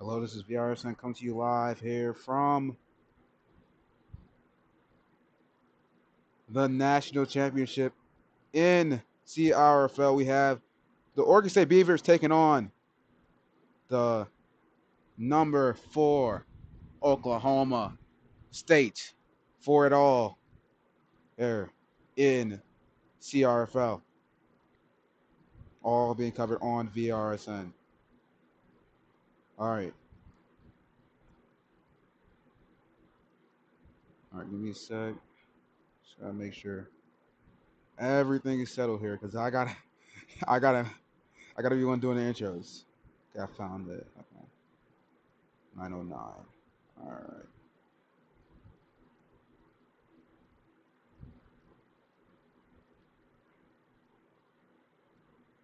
Hello, this is VRSN coming to you live here from the National Championship in CRFL. We have the Oregon State Beavers taking on the number 4 Oklahoma State for it all here in CRFL. All being covered on VRSN. All right. All right, give me a sec. Just gotta make sure everything is settled here because I gotta be one doing the intros. Okay, I found it. Okay. 909. All right.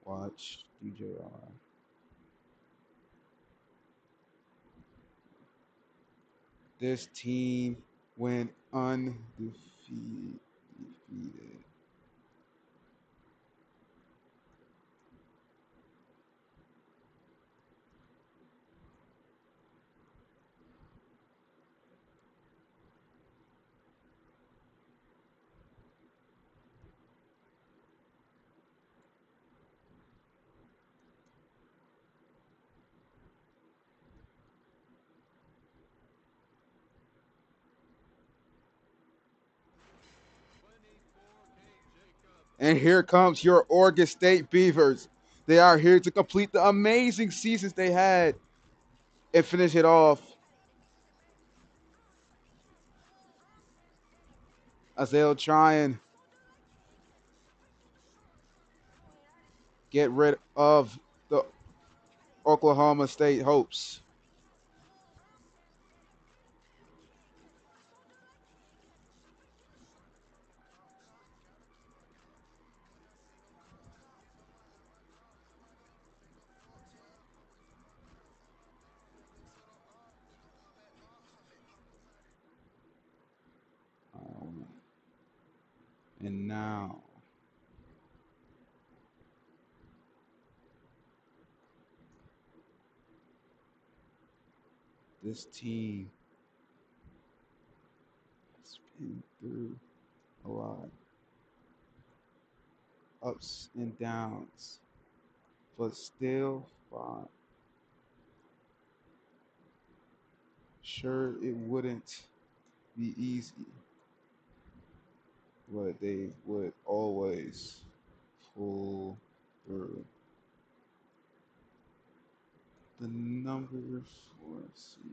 Watch DJR. This team went undefeated. And here comes your Oregon State Beavers. They are here to complete the amazing seasons they had and finish it off as they'll try and get rid of the Oklahoma State hopes. And now this team has been through a lot, ups and downs, but still fought. Sure, it wouldn't be easy, but they would always pull through. The number 4 seed.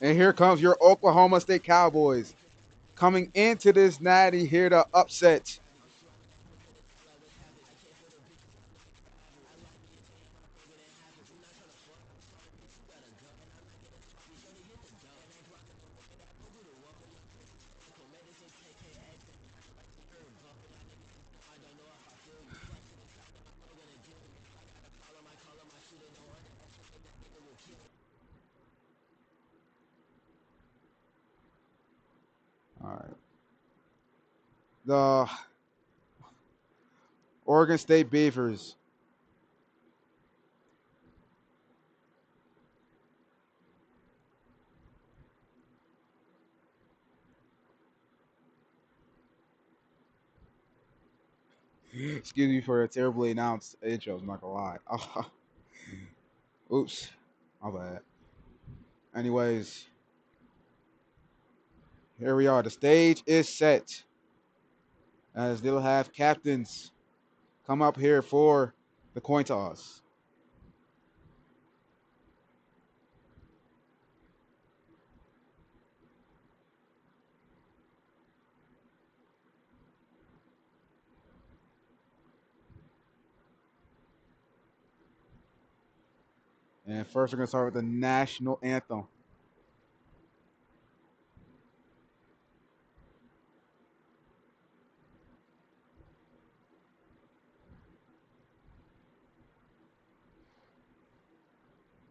And here comes your Oklahoma State Cowboys coming into this natty here to upset. All right. The Oregon State Beavers. Excuse me for a terribly announced intro. I'm not gonna lie. Oops, my bad. Anyways, here we are. The stage is set as they'll have captains come up here for the coin toss. And first, we're gonna start with the national anthem.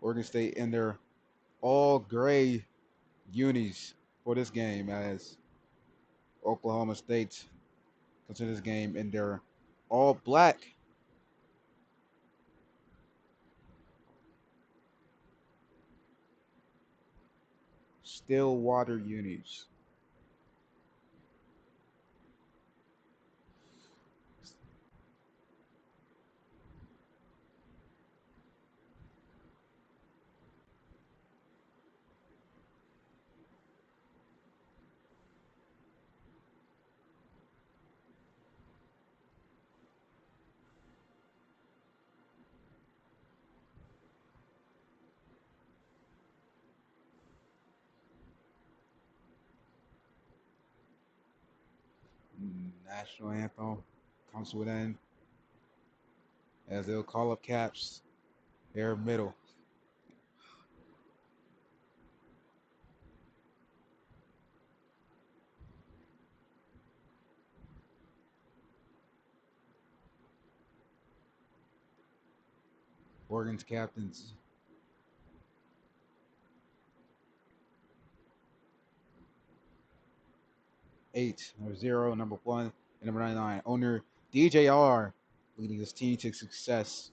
Oregon State in their all gray unis for this game, as Oklahoma State consider this game in their all black Stillwater unis. National anthem comes to an end as they'll call up caps. They're middle. Oregon's captains. 8, number 0, number 1, and number 99. Owner DJR leading his team to success.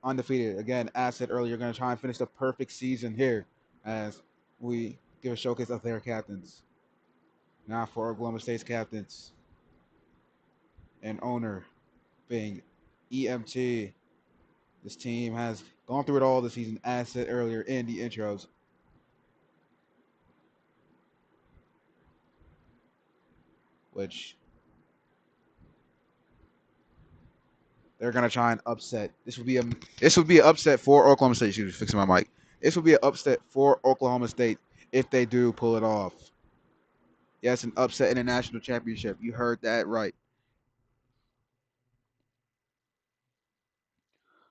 Undefeated. Again, as said earlier, going to try and finish the perfect season here as we give a showcase of their captains. Now for Oklahoma State's captains and owner being EMT. This team has gone through it all this season, as said earlier in the intros, which they're gonna try and upset. This would be an upset for Oklahoma State. Excuse me, fixing my mic. This would be an upset for Oklahoma State if they do pull it off. Yes, an upset in a national championship. You heard that right.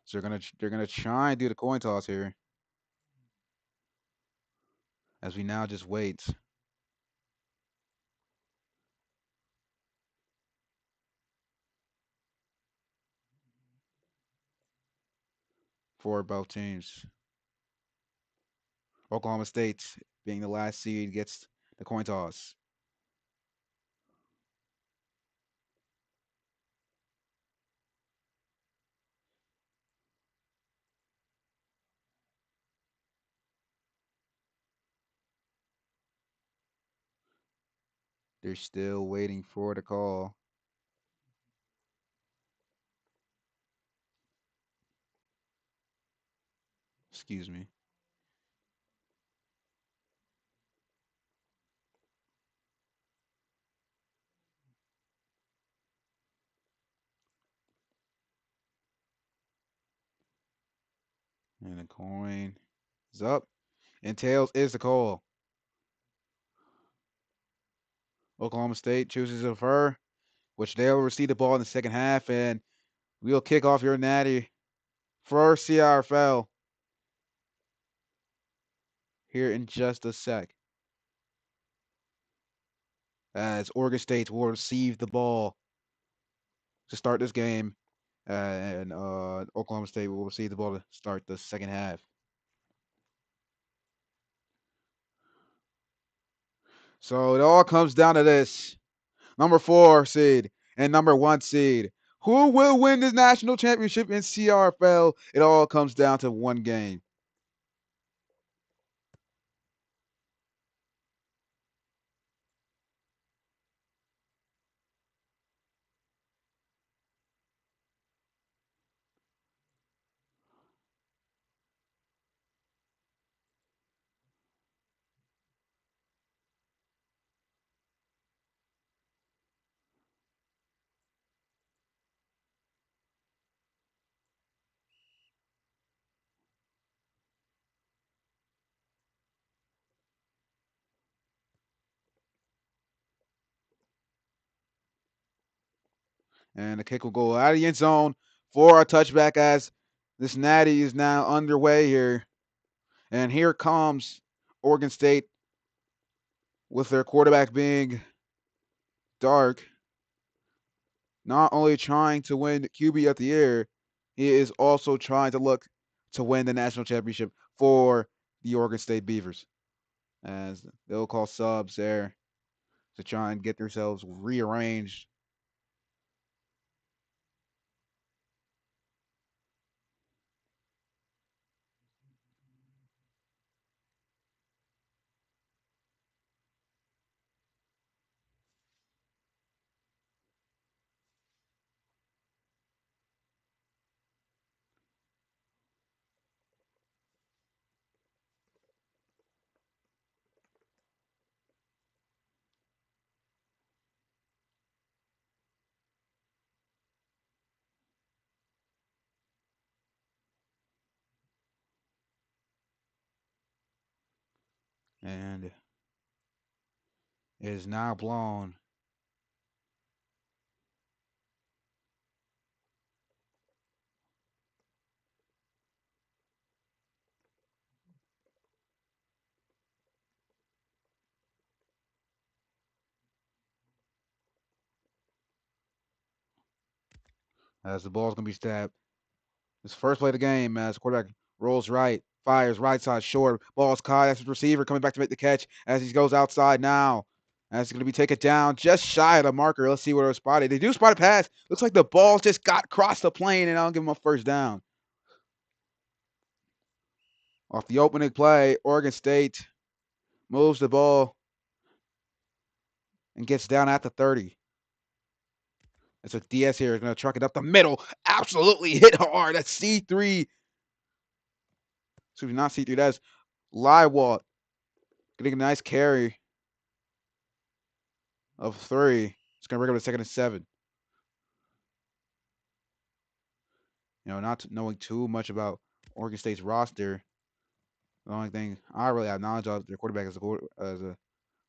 So they're gonna try and do the coin toss here, as we now just wait for both teams. Oklahoma State, being the last seed, gets the coin toss. They're still waiting for the call. Excuse me. And the coin is up. And tails is the call. Oklahoma State chooses to defer, which they'll receive the ball in the second half, and we'll kick off your natty for CRFL here in just a sec. As Oregon State will receive the ball to start this game, and Oklahoma State will receive the ball to start the second half. So it all comes down to this: number 4 seed and number 1 seed. Who will win this national championship in CRFL? It all comes down to one game. And the kick will go out of the end zone for a touchback, as this natty is now underway here. And here comes Oregon State with their quarterback being Dark, not only trying to win QB of the year, he is also trying to look to win the national championship for the Oregon State Beavers. As they'll call subs there to try and get themselves rearranged. And it is now blown. As the ball's going to be stabbed. This first play of the game as the quarterback rolls right, fires right side short. Ball's caught as his receiver coming back to make the catch as he goes outside now. As it's going to be taken down just shy of the marker. Let's see where it was spotted. They do spot a pass. Looks like the ball just got across the plane, and I'll give him a first down. Off the opening play, Oregon State moves the ball and gets down at the 30. It's a DS here. Going to truck it up the middle. Absolutely hit hard. That's C3. Excuse me, not C3. That's Liwalt. Getting a nice carry of 3. It's going to bring up to second and 7. Not knowing too much about Oregon State's roster, the only thing I really have knowledge of their quarterback as a quarterback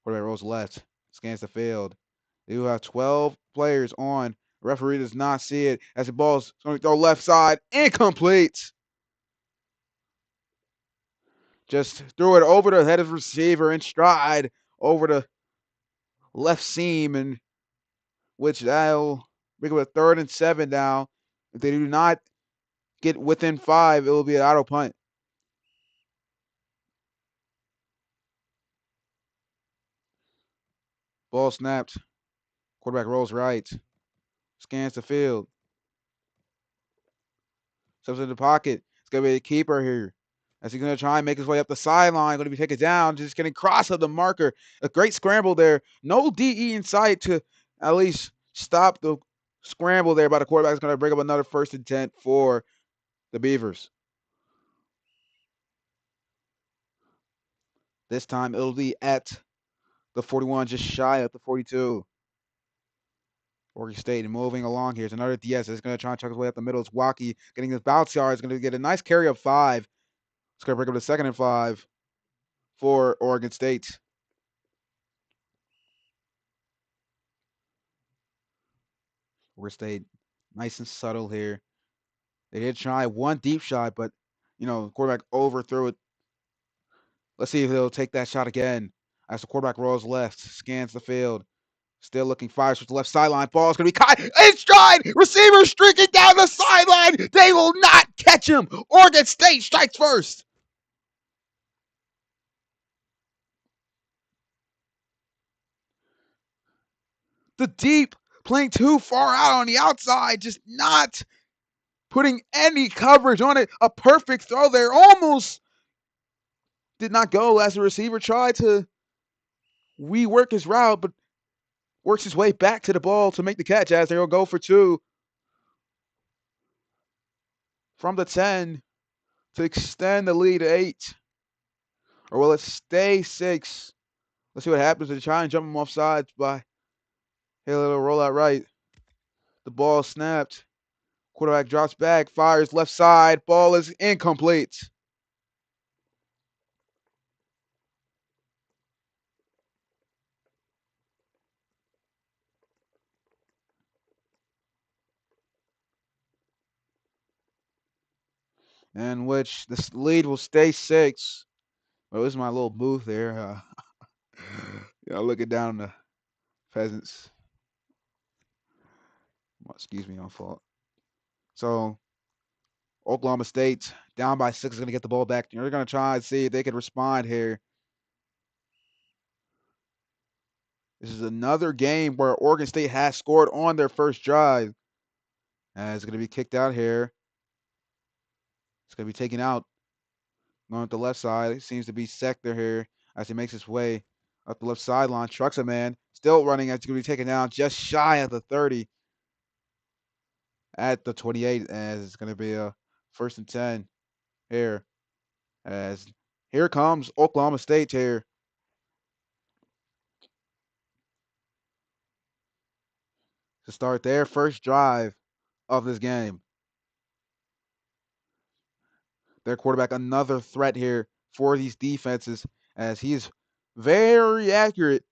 rolls left, scans the field. They do have 12 players on. The referee does not see it as the ball's going to throw left side. Incomplete. Just threw it over the head of the receiver in stride over the left seam, and which that'll bring up a 3rd and 7 now. If they do not get within 5, it will be an auto punt. Ball snapped. Quarterback rolls right. Scans the field. Steps in the pocket. It's going to be a keeper here. As he's going to try and make his way up the sideline. Going to be taken down. Just getting cross of the marker. A great scramble there. No DE in sight to at least stop the scramble there by the quarterback. Is going to bring up another 1st and 10 for the Beavers. This time it'll be at the 41, just shy of the 42. Oregon State moving along here. It's another DS. It's going to try and chuck his way up the middle. It's Waukee getting his bounce yard. It's going to get a nice carry of 5. It's going to bring up to 2nd and 5 for Oregon State. Oregon State, nice and subtle here. They did try one deep shot, but quarterback overthrew it. Let's see if they'll take that shot again. As the quarterback rolls left, scans the field. Still looking, fires to the left sideline. Ball is going to be caught in stride. Receiver streaking down the sideline. They will not catch him. Oregon State strikes first. The deep playing too far out on the outside, just not putting any coverage on it. A perfect throw there. Almost did not go as the receiver tried to rework his route, but works his way back to the ball to make the catch as they'll go for 2 from the 10 to extend the lead to 8. Or will it stay 6? Let's see what happens. They try and jump him off sides by a little rollout right. The ball snapped. Quarterback drops back, fires left side. Ball is incomplete. In which the lead will stay 6. Well, this is my little booth there. Looking down the pheasants. Excuse me, on fault. So Oklahoma State down by 6 is going to get the ball back. They're going to try and see if they can respond here. This is another game where Oregon State has scored on their first drive. It's going to be kicked out here. It's going to be taken out. Going up the left side. It seems to be Sector here as he makes his way up the left sideline. Trucks a man. Still running. It's going to be taken down just shy of the 30 at the 28. As it's going to be a 1st and 10 here. As here comes Oklahoma State here. To start their first drive of this game. Their quarterback, another threat here for these defenses, as he is very accurate,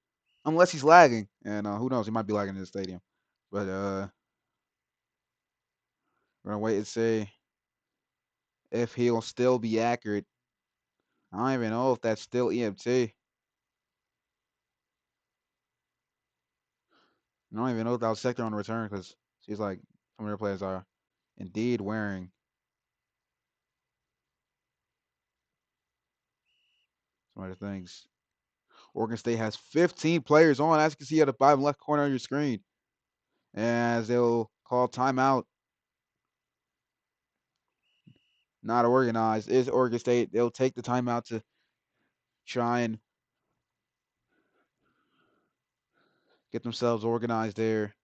unless he's lagging. And who knows, he might be lagging in the stadium. But we're going to wait and see if he'll still be accurate. I don't even know if that's still EMT. I don't even know if that was Sector on the return because she's like some of their players are indeed wearing some other things. Oregon State has 15 players on, as you can see at the bottom left corner of your screen. As they'll call timeout. Not organized. Is Oregon State. They'll take the timeout to try and get themselves organized there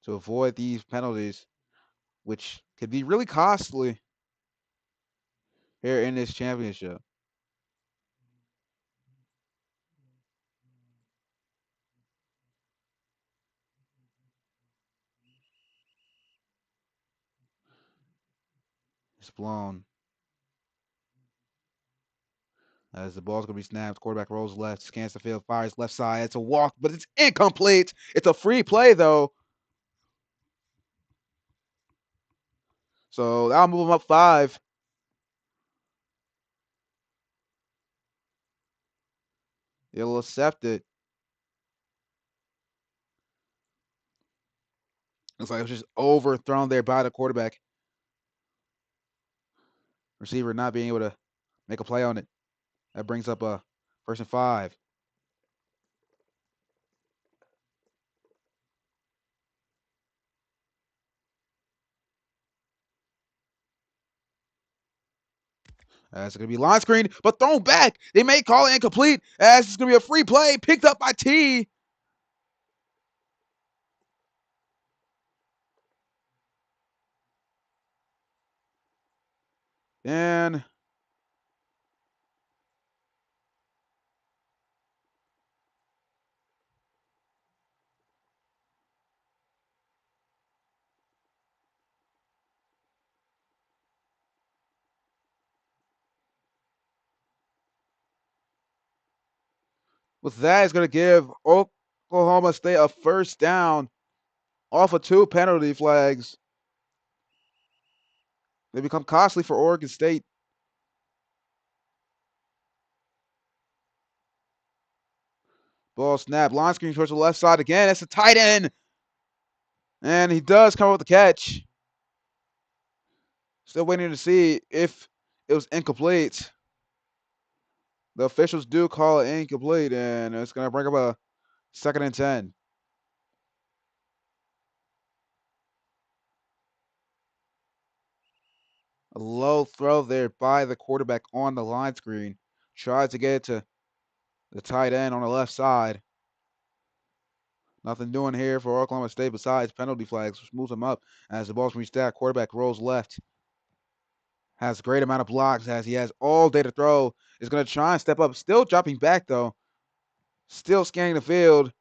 to avoid these penalties, which could be really costly here in this championship. It's blown. As the ball's going to be snapped, quarterback rolls left, scans the field, fires left side. It's a walk, but it's incomplete. It's a free play, though. So that'll move them up 5. They'll accept it. Looks like it was just overthrown there by the quarterback. Receiver not being able to make a play on it. That brings up a 1st and 5. As it's going to be line screen, but thrown back. They may call it incomplete as it's going to be a free play picked up by T. And with that, it's going to give Oklahoma State a 1st down off of 2 penalty flags. They become costly for Oregon State. Ball snap, line screen towards the left side again. It's a tight end. And he does come up with the catch. Still waiting to see if it was incomplete. The officials do call it incomplete, and it's going to bring up a 2nd and 10. A low throw there by the quarterback on the line screen. Tries to get it to the tight end on the left side. Nothing doing here for Oklahoma State besides penalty flags, which moves them up as the ball's from stack. Quarterback rolls left. Has a great amount of blocks as he has all day to throw. Is going to try and step up. Still dropping back, though. Still scanning the field.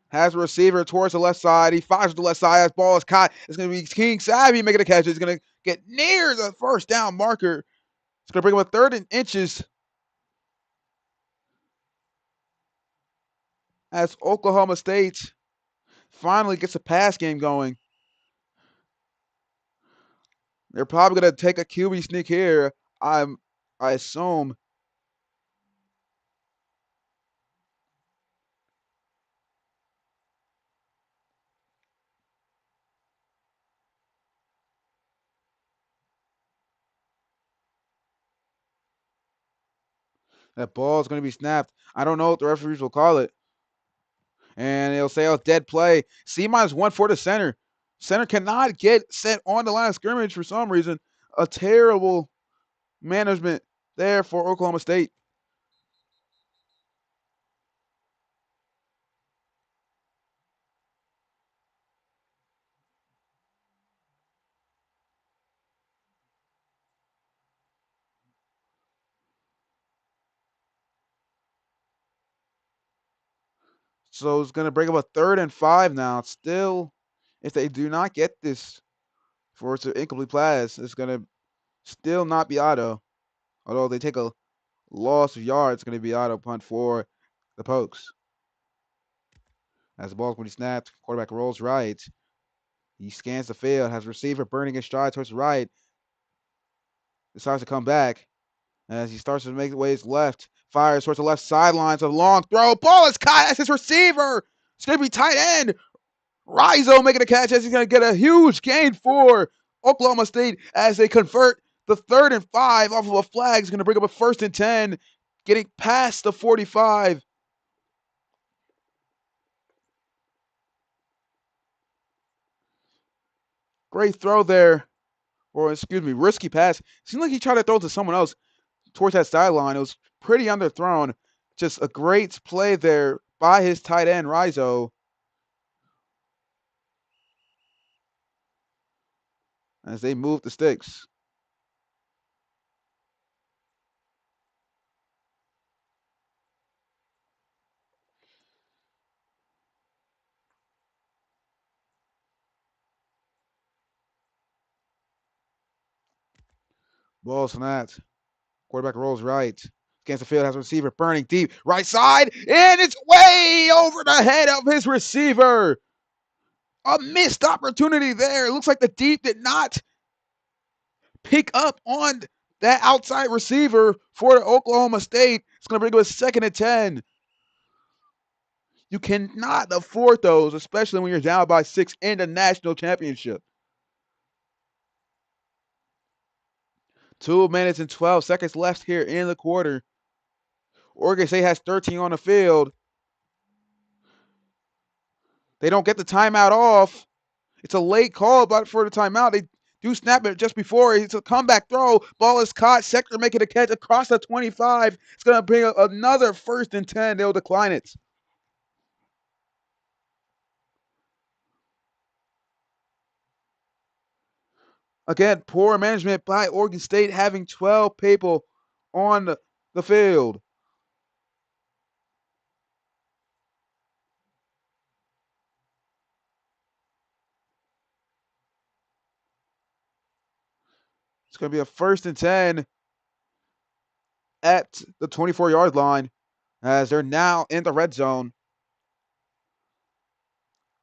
Has a receiver towards the left side. He fires to the left side as ball is caught. It's going to be King Savvy making the catch. He's going to get near the 1st down marker. It's going to bring him a 3rd and inches. As Oklahoma State finally gets a pass game going. They're probably going to take a QB sneak here. I assume. That ball is going to be snapped. I don't know what the referees will call it. And they'll say, oh, dead play. C-1 for the center. Center cannot get set on the line of scrimmage for some reason. A terrible management there for Oklahoma State. So it's going to break up a 3rd and 5 now. Still, if they do not get this for it's an incomplete pass, it's going to still not be auto. Although they take a loss of yards, it's going to be auto punt for the Pokes. As the ball's going to be snapped, quarterback rolls right. He scans the field, has receiver burning his stride towards the right. Decides to come back as he starts to make the ways left. Fires towards the left sideline. A long throw. Ball is caught as his receiver. It's going to be tight end. Rizzo making a catch as he's going to get a huge gain for Oklahoma State as they convert the 3rd and 5 off of a flag. It's going to bring up a 1st and 10, getting past the 45. Great throw there. Or, excuse me, risky pass. Seemed like he tried to throw it to someone else towards that sideline. It was pretty underthrown. Just a great play there by his tight end, Rizzo. As they move the sticks. Ball snapped. Quarterback rolls right. Against the field, has a receiver burning deep. Right side, and it's way over the head of his receiver. A missed opportunity there. It looks like the deep did not pick up on that outside receiver for Oklahoma State. It's going to bring up a 2nd and 10. You cannot afford those, especially when you're down by 6 in the national championship. 2 minutes and 12 seconds left here in the quarter. Oregon State has 13 on the field. They don't get the timeout off. It's a late call for the timeout. They do snap it just before. It's a comeback throw. Ball is caught. Sector making a catch across the 25. It's going to bring another 1st and 10. They'll decline it. Again, poor management by Oregon State, having 12 people on the field. It's going to be a 1st and 10 at the 24-yard line as they're now in the red zone.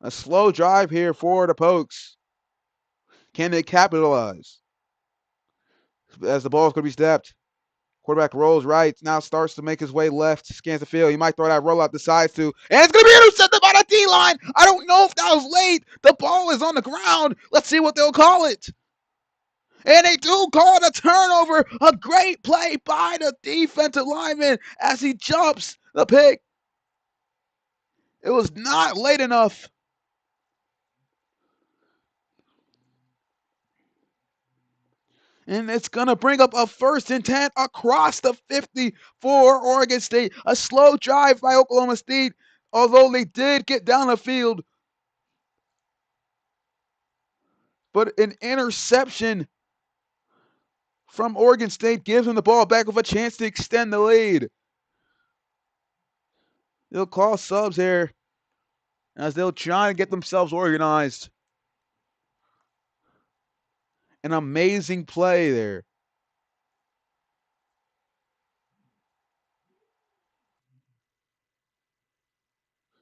A slow drive here for the Pokes. Can they capitalize? As the ball is going to be snapped. Quarterback rolls right, now starts to make his way left, scans the field. He might throw that roll out, decides to, and it's going to be intercepted by the D-line. I don't know if that was late. The ball is on the ground. Let's see what they'll call it. And they do call it a turnover. A great play by the defensive lineman as he jumps the pick. It was not late enough. And it's going to bring up a 1st and 10 across the 50 for Oregon State. A slow drive by Oklahoma State, although they did get down the field. But an interception from Oregon State gives them the ball back with a chance to extend the lead. They'll call subs here as they'll try to get themselves organized. An amazing play there.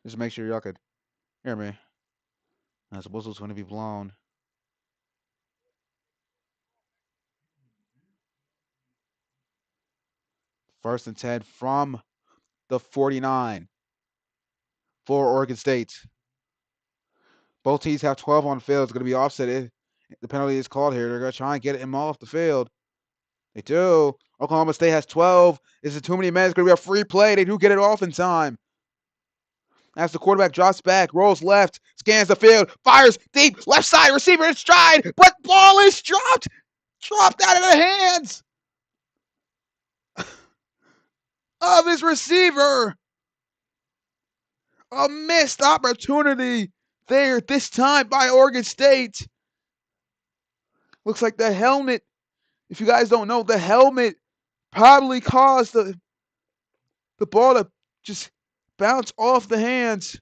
Just make sure y'all could hear me. As the whistle's going to be blown. First and 10 from the 49 for Oregon State. Both teams have 12 on the field. It's going to be offset. The penalty is called here. They're going to try and get him off the field. They do. Oklahoma State has 12. This is too many men. It's going to be a free play. They do get it off in time. As the quarterback drops back, rolls left, scans the field, fires deep, left side, receiver in stride, but ball is dropped out of the hands of his receiver. A missed opportunity there this time by Oregon State. Looks like the helmet, if you guys don't know, the helmet probably caused the ball to just bounce off the hands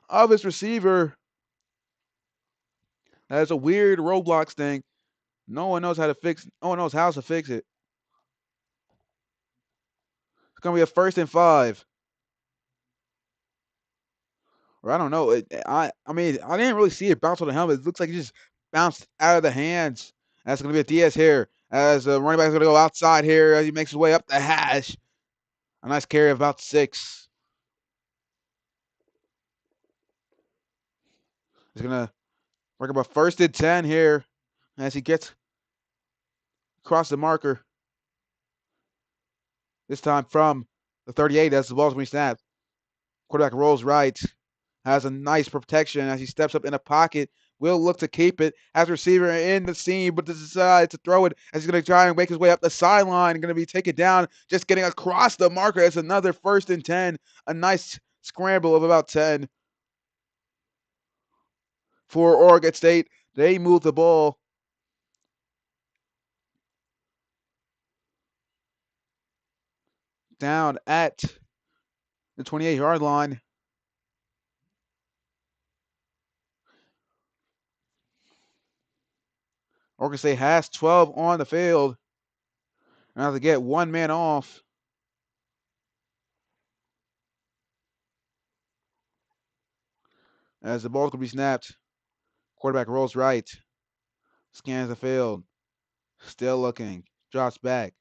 of his receiver. That's a weird Roblox thing. No one knows how to fix. No one knows how to fix it. It's gonna be a 1st and 5. Or I don't know. I mean I didn't really see it bounce on the helmet. It looks like it just bounced out of the hands. That's gonna be a Diaz here. As the running back is gonna go outside here as he makes his way up the hash. A nice carry of about 6. He's gonna bring up a 1st and 10 here as he gets across the marker. This time from the 38 as the ball's being snapped. Quarterback rolls right. Has a nice protection as he steps up in a pocket. Will look to keep it. Has a receiver in the seam, but decides to throw it as he's going to try and make his way up the sideline. Going to be taken down, just getting across the marker. It's another 1st and 10. A nice scramble of about 10 for Oregon State. They move the ball down at the 28-yard line. Oregon State has 12 on the field. Now to get one man off. As the ball could be snapped. Quarterback rolls right. Scans the field. Still looking. Drops back.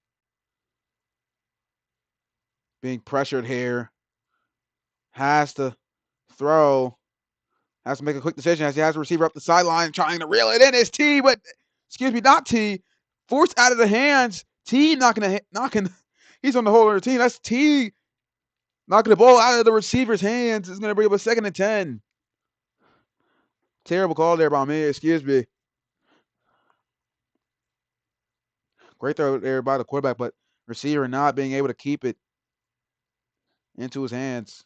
Being pressured here. Has to throw. Has to make a quick decision as he has a receiver up the sideline trying to reel it in. It's T, but excuse me, not T. Forced out of the hands. T knocking. He's on the whole other team. That's T knocking the ball out of the receiver's hands. It's going to bring up a 2nd and 10. Terrible call there by me. Excuse me. Great throw there by the quarterback, but receiver not being able to keep it into his hands.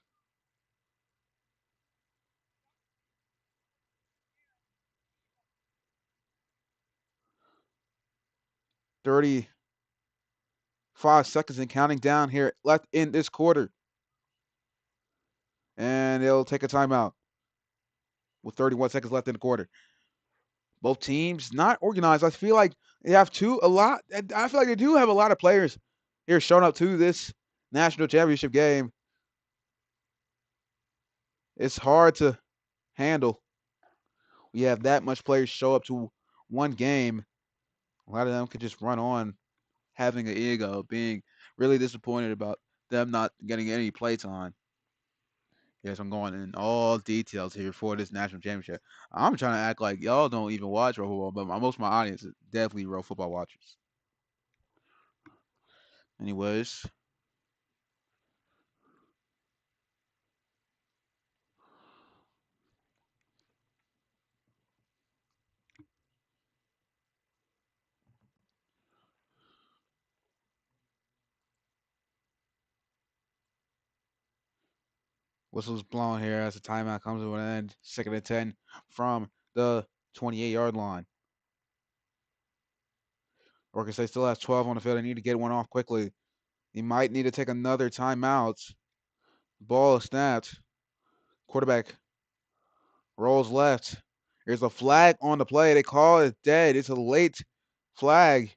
35 seconds and counting down here left in this quarter. And they'll take a timeout with 31 seconds left in the quarter. Both teams not organized. I feel like they have I feel like they do have a lot of players here showing up to this national championship game. It's hard to handle. We have that much players show up to one game. A lot of them could just run on having an ego, being really disappointed about them not getting any play time. Yes, I'm going in all details here for this national championship. I'm trying to act like y'all don't even watch real football, but most of my audience is definitely real football watchers. Anyways, whistle's blown here as the timeout comes to an end. 2nd and 10 from the 28-yard line. Oregon State still has 12 on the field. They need to get one off quickly. They might need to take another timeout. Ball is snapped. Quarterback rolls left. There's a flag on the play. They call it dead. It's a late flag.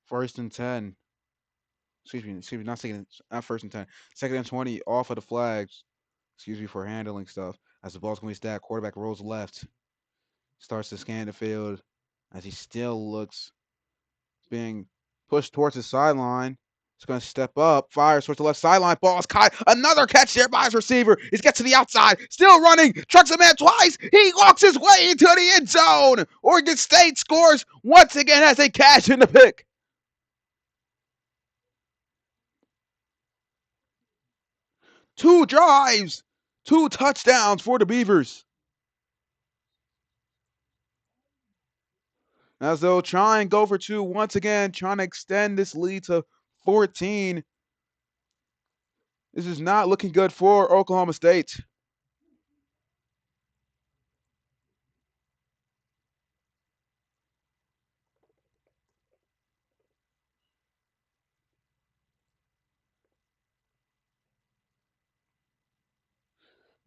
First and 10. Excuse me, not first and 10. Second and 20 off of the flags. Excuse me for handling stuff. As the ball's going to be stacked, quarterback rolls left, starts to scan the field as he still looks being pushed towards the sideline. He's going to step up, fires towards the left sideline. Ball is caught. Another catch there by his receiver. He gets to the outside, still running, trucks a man twice. He walks his way into the end zone. Oregon State scores once again as they cash in the pick. 2 drives, 2 touchdowns for the Beavers. As they'll try and go for 2 once again, trying to extend this lead to 14. This is not looking good for Oklahoma State.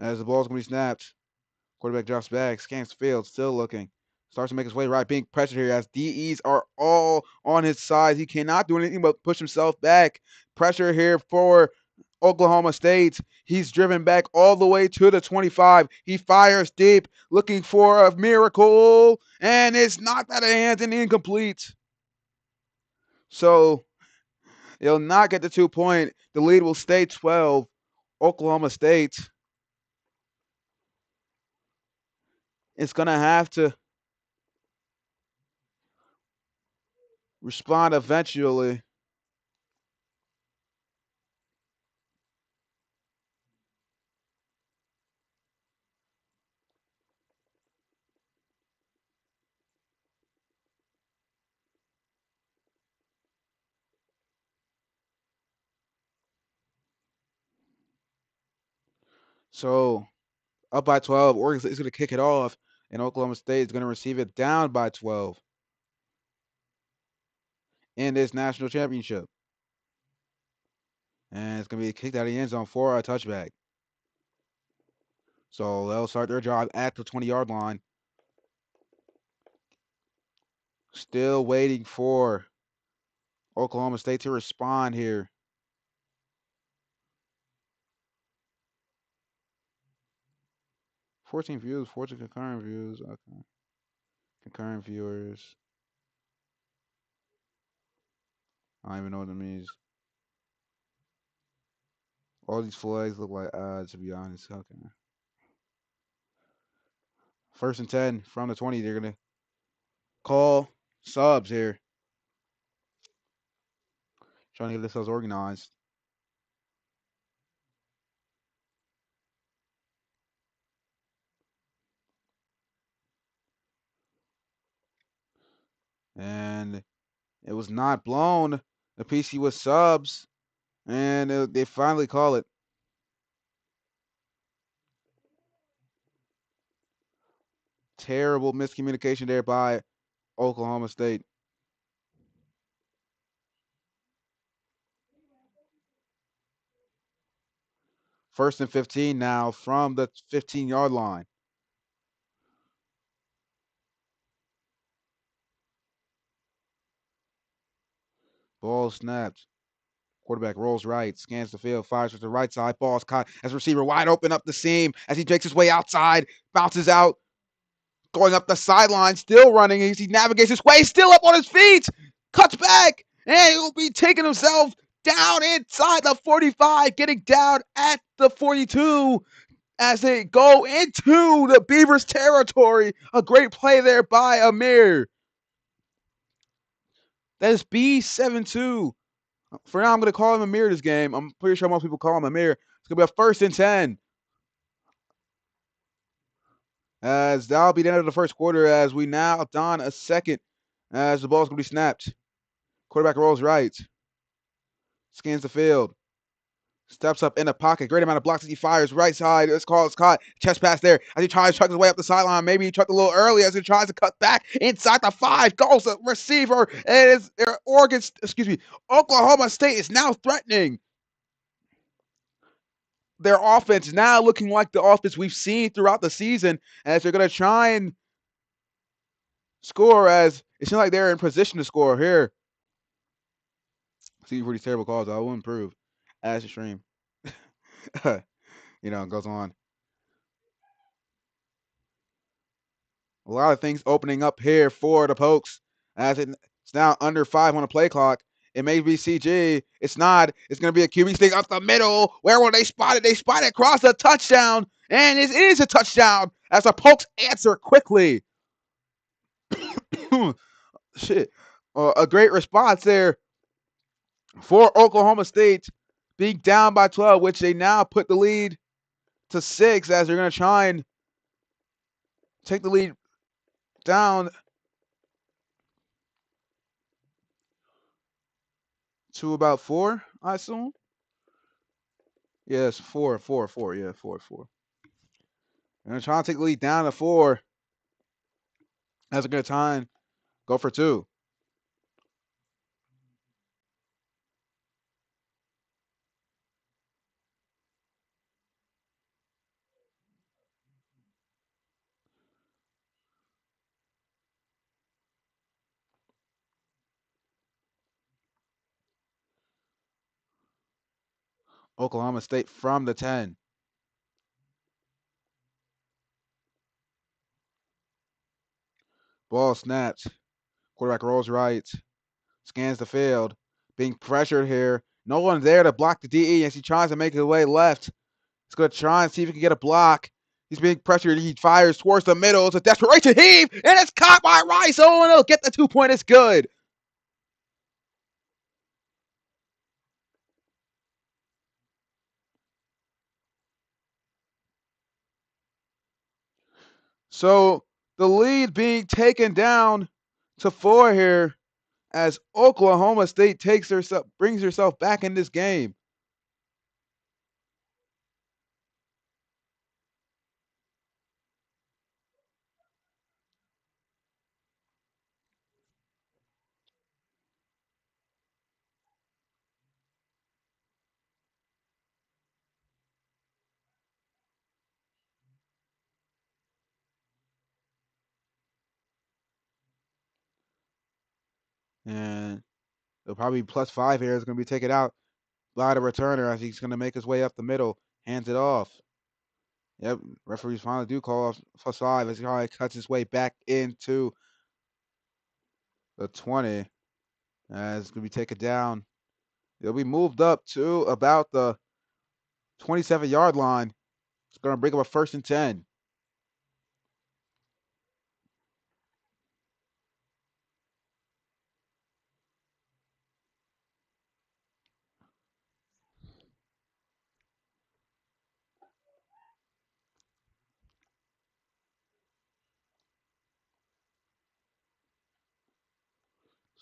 As the ball's going to be snapped, quarterback drops back, scans the field, still looking. Starts to make his way right, being pressured here as DEs are all on his side. He cannot do anything but push himself back. Pressure here for Oklahoma State. He's driven back all the way to the 25. He fires deep, looking for a miracle, and it's knocked out of hands and incomplete. So he'll not get the 2 point. The lead will stay 12. Oklahoma State is going to have to respond eventually. So up by 12. Oregon State is going to kick it off, and Oklahoma State is going to receive it down by 12 in this national championship. And it's going to be kicked out of the end zone for a touchback. So they'll start their drive at the 20-yard line. Still waiting for Oklahoma State to respond here. Fourteen views, 14 concurrent views. Okay. Concurrent viewers. I don't even know what that means. All these flags look like odds, to be honest. Okay. First and 10 from the 20. They're going to call subs here. Trying to get themselves organized. And it was not blown. The PC was subs, and they finally call it. Terrible miscommunication there by Oklahoma State. First and 15 now from the 15-yard line. Ball snapped. Quarterback rolls right, scans the field, fires with the right side. Ball's caught as receiver wide open up the seam as he takes his way outside, bounces out, going up the sideline, still running as he navigates his way, still up on his feet, cuts back, and he'll be taking himself down inside the 45, getting down at the 42 as they go into the Beavers territory. A great play there by Amir. That is B72. For now, I'm going to call him Amir this game. I'm pretty sure most people call him Amir. It's going to be a first and 10. As that'll be the end of the first quarter as we now don a second as the ball's going to be snapped. Quarterback rolls right. Scans the field. Steps up in the pocket. Great amount of blocks as he fires right side. It's caught. Chest pass there as he tries to truck his way up the sideline. Maybe he trucked a little early as he tries to cut back inside the 5. Goes the receiver. And it's Oklahoma State is now threatening. Their offense now looking like the offense we've seen throughout the season as they're going to try and score as it seems like they're in position to score here. See for these terrible calls, I will improve as the stream, goes on. A lot of things opening up here for the Pokes as it's now under 5 on the play clock. It may be CG. It's not. It's going to be a QB sneak up the middle. Where will they spot it? They spot it across the touchdown. And it is a touchdown as the Pokes answer quickly. Shit. A great response there for Oklahoma State being down by 12, which they now put the lead to 6 as they're going to try and take the lead down to about 4, I assume. Yes, 4. Yeah, 4. They're going to try and take the lead down to 4. That's a good time. Go for 2. Oklahoma State from the 10. Ball snapped. Quarterback rolls right. Scans the field. Being pressured here. No one there to block the DE as he tries to make his way left. He's going to try and see if he can get a block. He's being pressured. He fires towards the middle. It's a desperation heave, and it's caught by Rice. Oh, and he'll get the 2-point. It's good. So the lead being taken down to 4 here as Oklahoma State brings herself back in this game. And it'll probably be +5 here. It's going to be taken out by the returner as he's going to make his way up the middle. Hands it off. Yep, referees finally do call off +5 as he probably cuts his way back into the 20. As it's going to be taken down. It'll be moved up to about the 27-yard line. It's going to bring up a 1st and 10.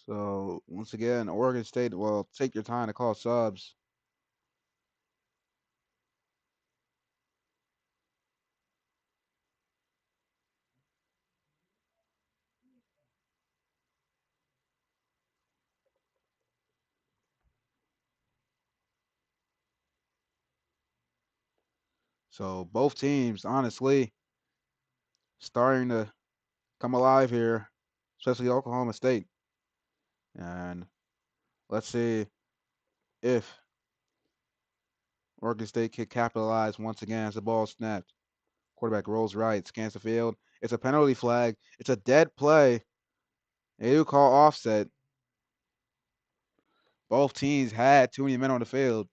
So once again, Oregon State will take your time to call subs. So both teams, honestly, starting to come alive here, especially Oklahoma State. And let's see if Oregon State can capitalize once again as the ball snapped. Quarterback rolls right, scans the field. It's a penalty flag. It's a dead play. They do call offset. Both teams had too many men on the field.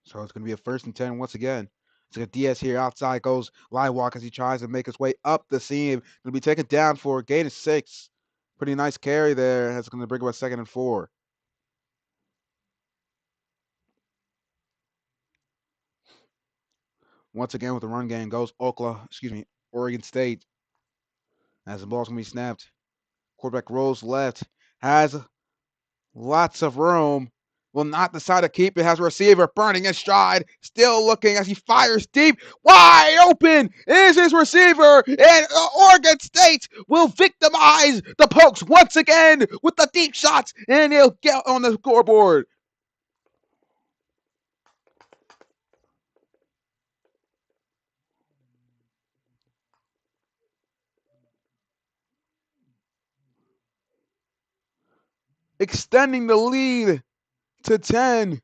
So it's going to be a 1st and 10 once again. It's like a DS here outside goes line walk as he tries to make his way up the seam. Going to be taken down for a gain of 6. Pretty nice carry there. That's going to bring up a 2nd and 4. Once again with the run game goes Oregon State. As the ball's going to be snapped. Quarterback rolls left. Has lots of room. will not decide to keep it. Has a receiver burning his stride, still looking as he fires deep. Wide open is his receiver, and Oregon State will victimize the Pokes once again with the deep shots, and they'll get on the scoreboard. Extending the lead to 10.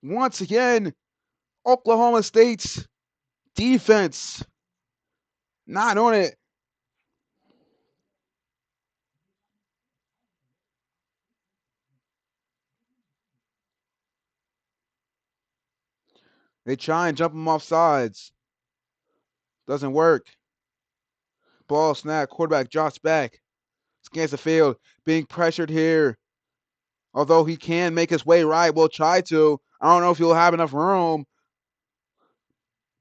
Once again, Oklahoma State's defense not on it. They try and jump him off sides. Doesn't work. Ball snap. Quarterback drops back. Scans the field. Being pressured here. Although he can make his way right, will try to. I don't know if he'll have enough room.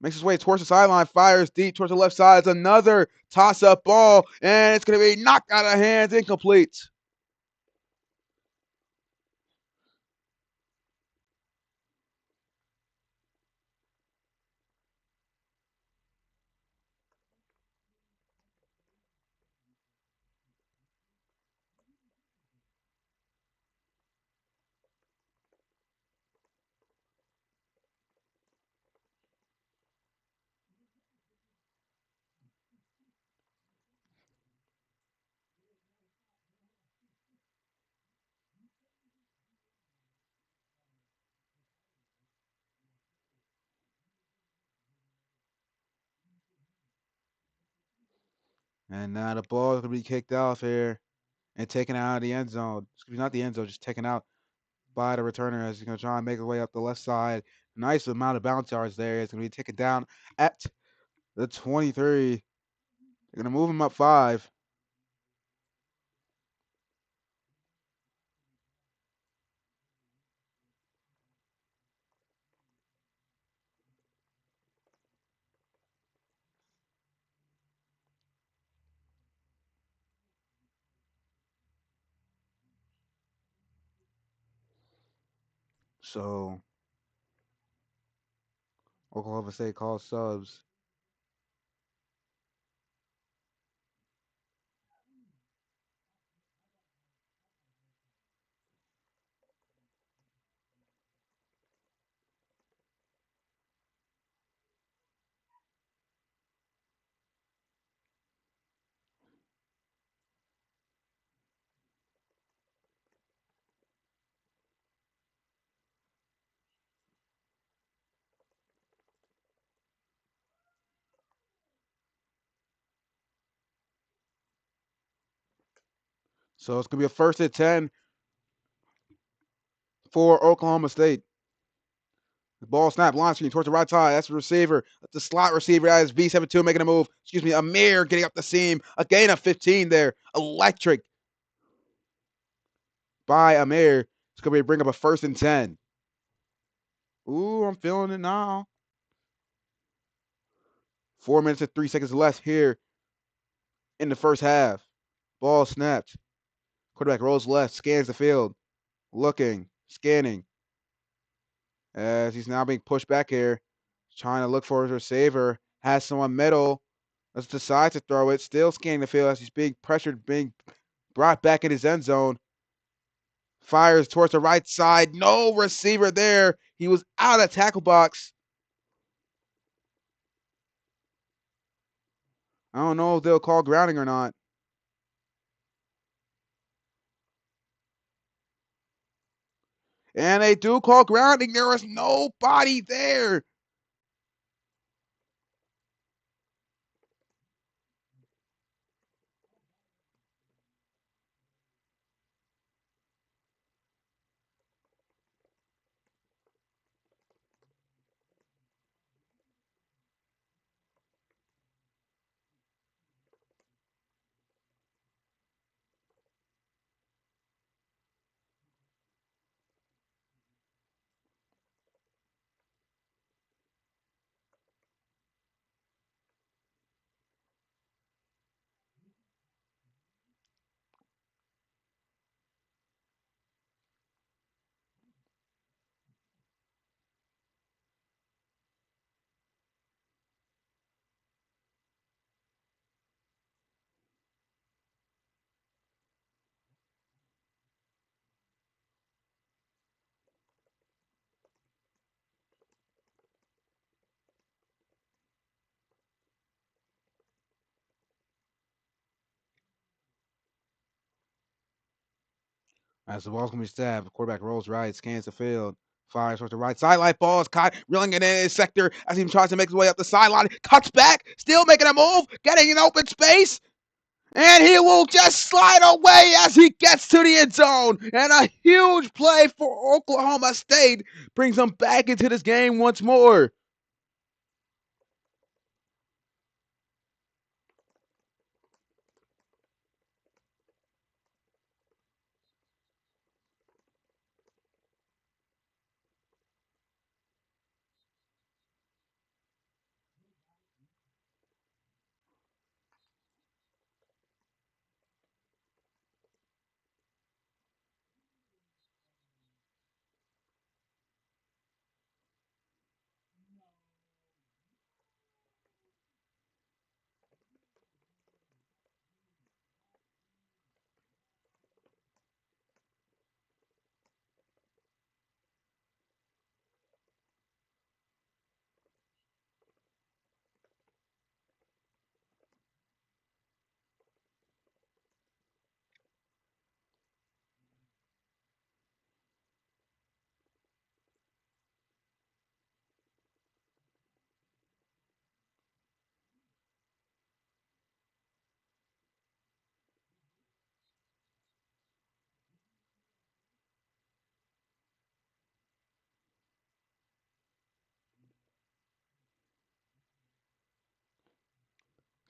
Makes his way towards the sideline. Fires deep towards the left side. It's another toss-up ball. And it's going to be knocked out of hands. Incomplete. And now the ball is going to be kicked off here and taken out of the end zone. Excuse me, not the end zone, just taken out by the returner as he's going to try and make his way up the left side. Nice amount of bounce yards there. It's going to be taken down at the 23. They're going to move him up 5. So Oklahoma State calls subs. So it's going to be a 1st and 10 for Oklahoma State. The ball snap, launch screen towards the right side. That's the receiver. The slot receiver. That is V72 making a move. Excuse me, Amir getting up the seam. A gain of 15 there. Electric by Amir. It's going to be bring up a 1st and 10. Ooh, I'm feeling it now. 4 minutes and 3 seconds left here in the first half. Ball snapped. Quarterback rolls left, scans the field, looking, scanning. As he's now being pushed back here, trying to look for his receiver. Has someone middle. Let's decide to throw it. Still scanning the field as he's being pressured, being brought back in his end zone. Fires towards the right side. No receiver there. He was out of tackle box. I don't know if they'll call grounding or not. And they do call grounding. There was nobody there. As the ball's going to be stabbed, the quarterback rolls right, scans the field, fires towards the right sideline. Ball is caught, reeling it in his sector as he tries to make his way up the sideline. Cuts back, still making a move, getting in open space. And he will just slide away as he gets to the end zone. And a huge play for Oklahoma State brings them back into this game once more.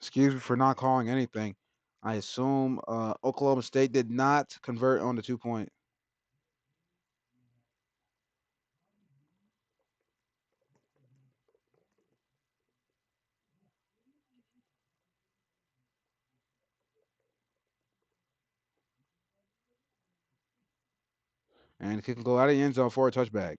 Excuse me for not calling anything. I assume Oklahoma State did not convert on the 2 point. And the kick can go out of the end zone for a touchback.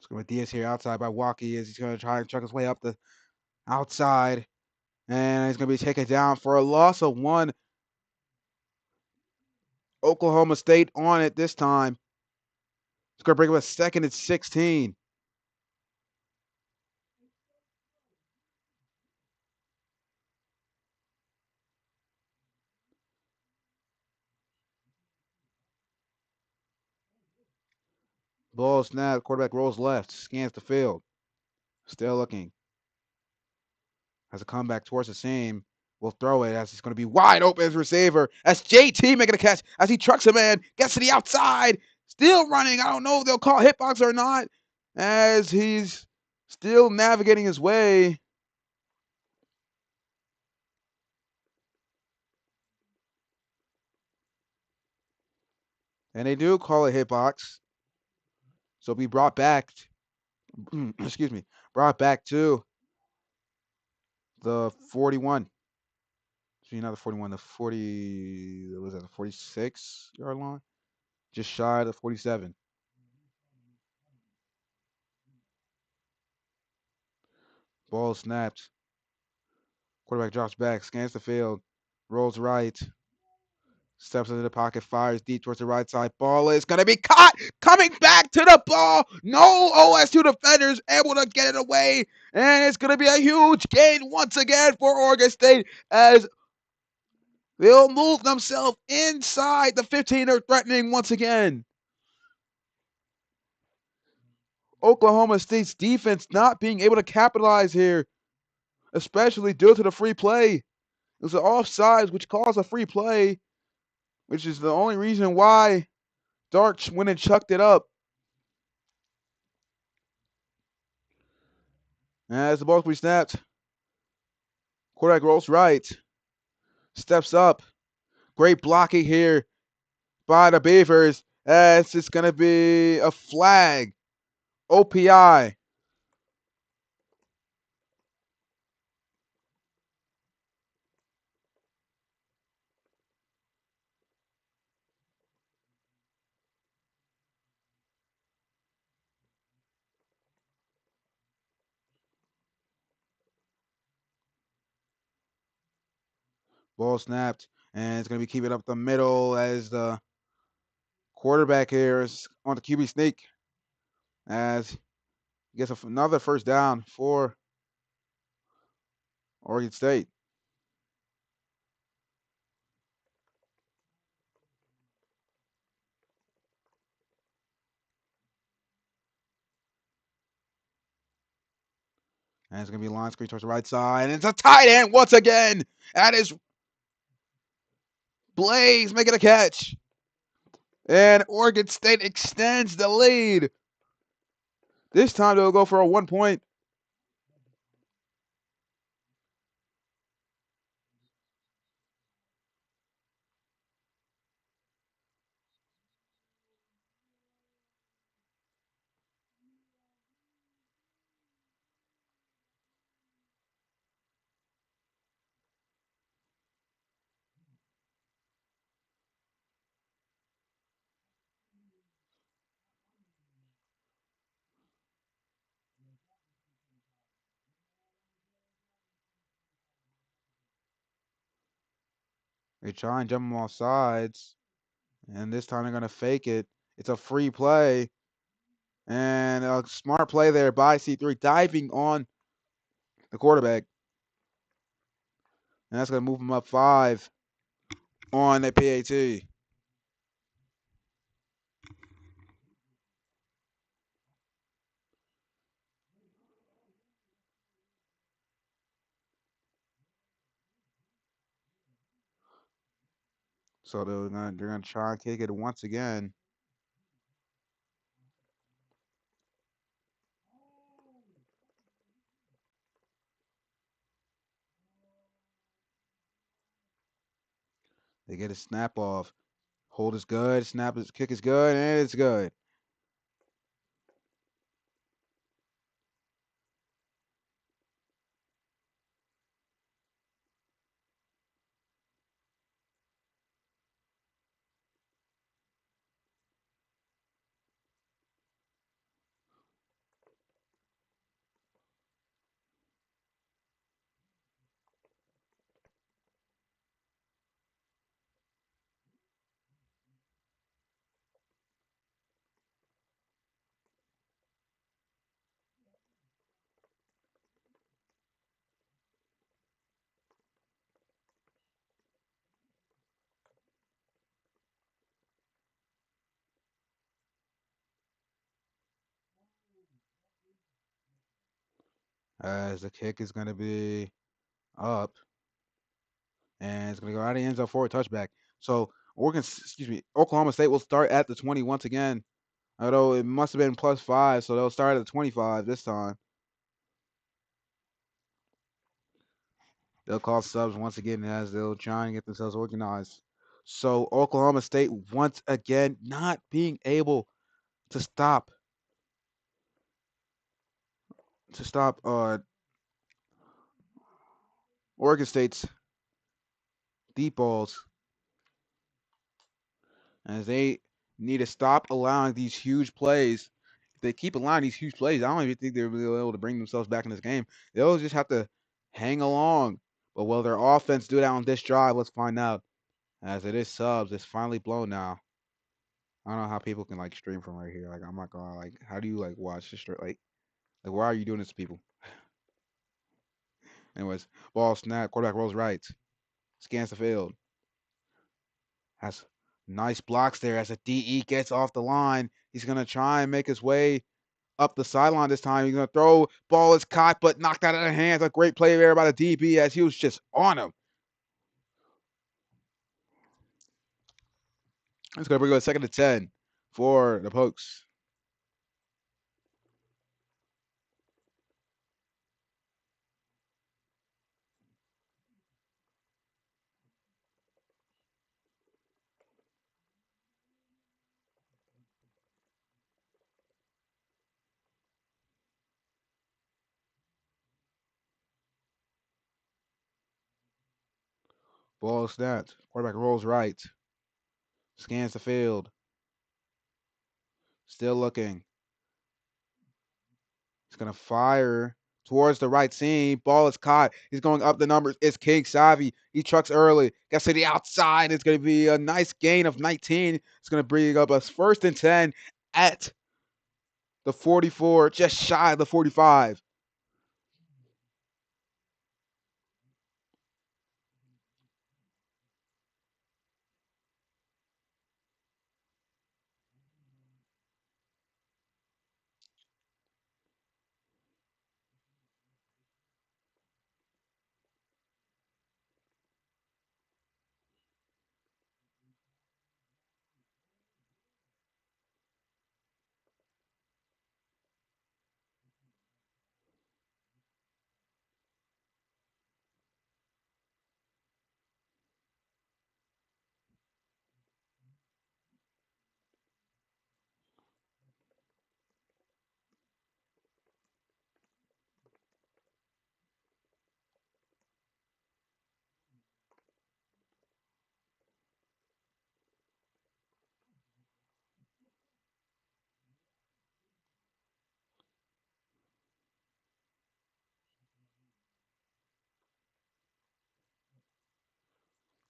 It's going to be Diaz here outside by Walkie as he's going to try and truck his way up the outside. And he's going to be taken down for a loss of one. Oklahoma State on it this time. It's going to bring him a 2nd and 16. Ball snap. Quarterback rolls left. Scans the field. Still looking. Has a comeback towards the seam. Will throw it as he's going to be wide open as receiver. As JT making a catch as he trucks a man. Gets to the outside. Still running. I don't know if they'll call hitbox or not. As he's still navigating his way. And they do call it hitbox. So be brought back. Excuse me. Brought back to the 41. So not the 41, the 40, what was that, the 46-yard line? Just shy of the 47. Ball snapped. Quarterback drops back, scans the field, rolls right, Steps into the pocket, fires deep towards the right side. Ball is going to be caught. Coming back to the ball. No OSU defenders able to get it away. And it's going to be a huge gain once again for Oregon State as they'll move themselves inside the 15. They're threatening once again. Oklahoma State's defense not being able to capitalize here, especially due to the free play. It was an offsides, which caused a free play, which is the only reason why Dark went and chucked it up. As the ball be snapped, quarterback rolls right, steps up. Great blocking here by the Beavers as it's going to be a flag. OPI. Ball snapped, and it's going to be keeping up the middle as the quarterback here is on the QB sneak as he gets another first down for Oregon State. And it's going to be a line screen towards the right side. And it's a tight end once again. That is Blaze making a catch. And Oregon State extends the lead. This time they'll go for a 1 point. They try and jump them off sides. And this time they're going to fake it. It's a free play. And a smart play there by C3 diving on the quarterback. And that's going to move him up 5 on the PAT. So they're going to try and kick it once again. They get a snap off. Hold is good. Snap is kick is good, and it's good. As the kick is going to be up, and it's going to go out of the end zone for a touchback. So Oklahoma State will start at the 20 once again. Although it must have been +5, so they'll start at the 25 this time. They'll call subs once again as they'll try and get themselves organized. So Oklahoma State once again not being able to stop Oregon State's deep balls as they need to stop allowing these huge plays. If they keep allowing these huge plays, I don't even think they're really able to bring themselves back in this game. They'll just have to hang along. But will their offense do that on this drive? Let's find out. As it is subs, it's finally blown now. I don't know how people can like stream from right here. Like I'm not gonna like. How do you like watch this straight? Like why are you doing this to people? Anyways, ball snap. Quarterback rolls right. Scans the field. Has nice blocks there as a DE gets off the line. He's gonna try and make his way up the sideline this time. He's gonna throw. Ball is caught, but knocked out of the hands. A great play there by the DB as he was just on him. It's gonna bring up a 2nd and 10 for the Pokes. Ball snapped. Quarterback rolls right. Scans the field. Still looking. He's gonna fire towards the right seam. Ball is caught. He's going up the numbers. It's King Savvy. He trucks early. Gets to the outside. It's gonna be a nice gain of 19. It's gonna bring up a 1st and 10 at the 44, just shy of the 45.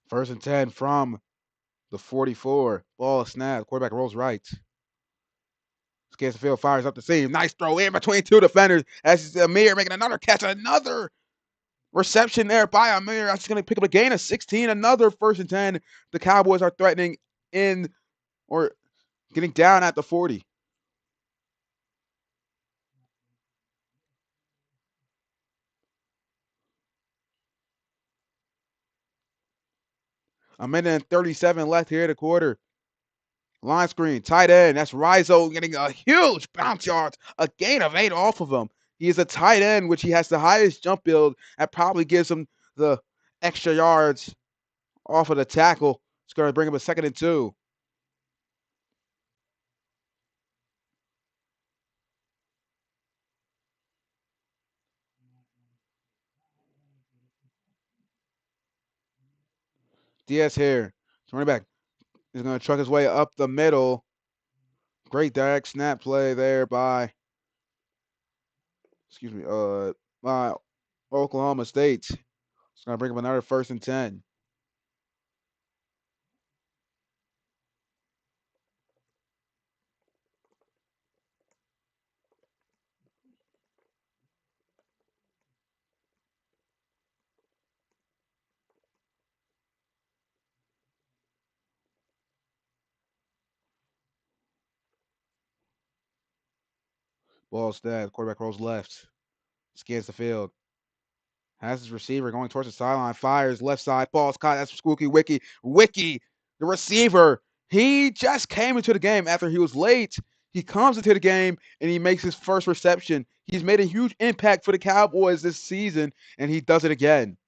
First and 10 from the 44. Ball snap. Quarterback rolls right. Scans the field, fires up the seam. Nice throw in between two defenders. As Amir making another catch, another reception there by Amir. That's going to pick up a gain of 16. Another 1st and 10. The Cowboys are threatening in or getting down at the 40. A minute and 37 left here in the quarter. Line screen, tight end. That's Rizzo getting a huge bounce yards, a gain of 8 off of him. He is a tight end, which he has the highest jump build. That probably gives him the extra yards off of the tackle. It's going to bring him a 2nd and 2. Diaz here. Running back is going to truck his way up the middle. Great direct snap play there by, by Oklahoma State. It's going to bring him another 1st and 10. Ball snapped. Quarterback rolls left. Scans the field. Has his receiver going towards the sideline. Fires left side. Ball's caught. That's Spooky Wiki. Wiki, the receiver. He just came into the game after he was late. He comes into the game and he makes his first reception. He's made a huge impact for the Cowboys this season, and he does it again.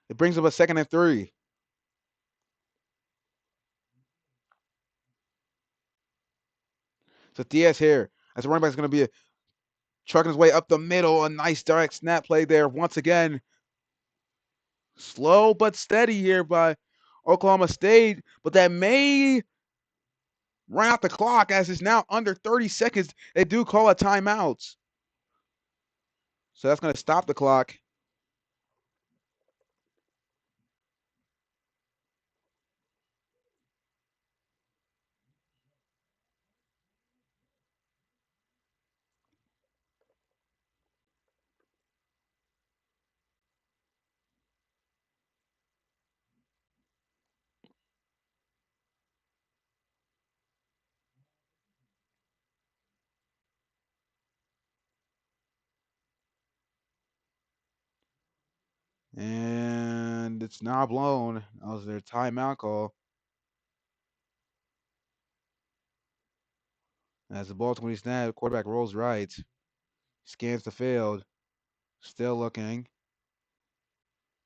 It brings up a 2nd and 3. So Diaz here. As a running back is going to be trucking his way up the middle. A nice direct snap play there. Once again, slow but steady here by Oklahoma State. But that may run out the clock as it's now under 30 seconds. They do call a timeout. So that's going to stop the clock. And it's now blown. That was their timeout call. As the ball 20 snap, quarterback rolls right, scans the field, still looking.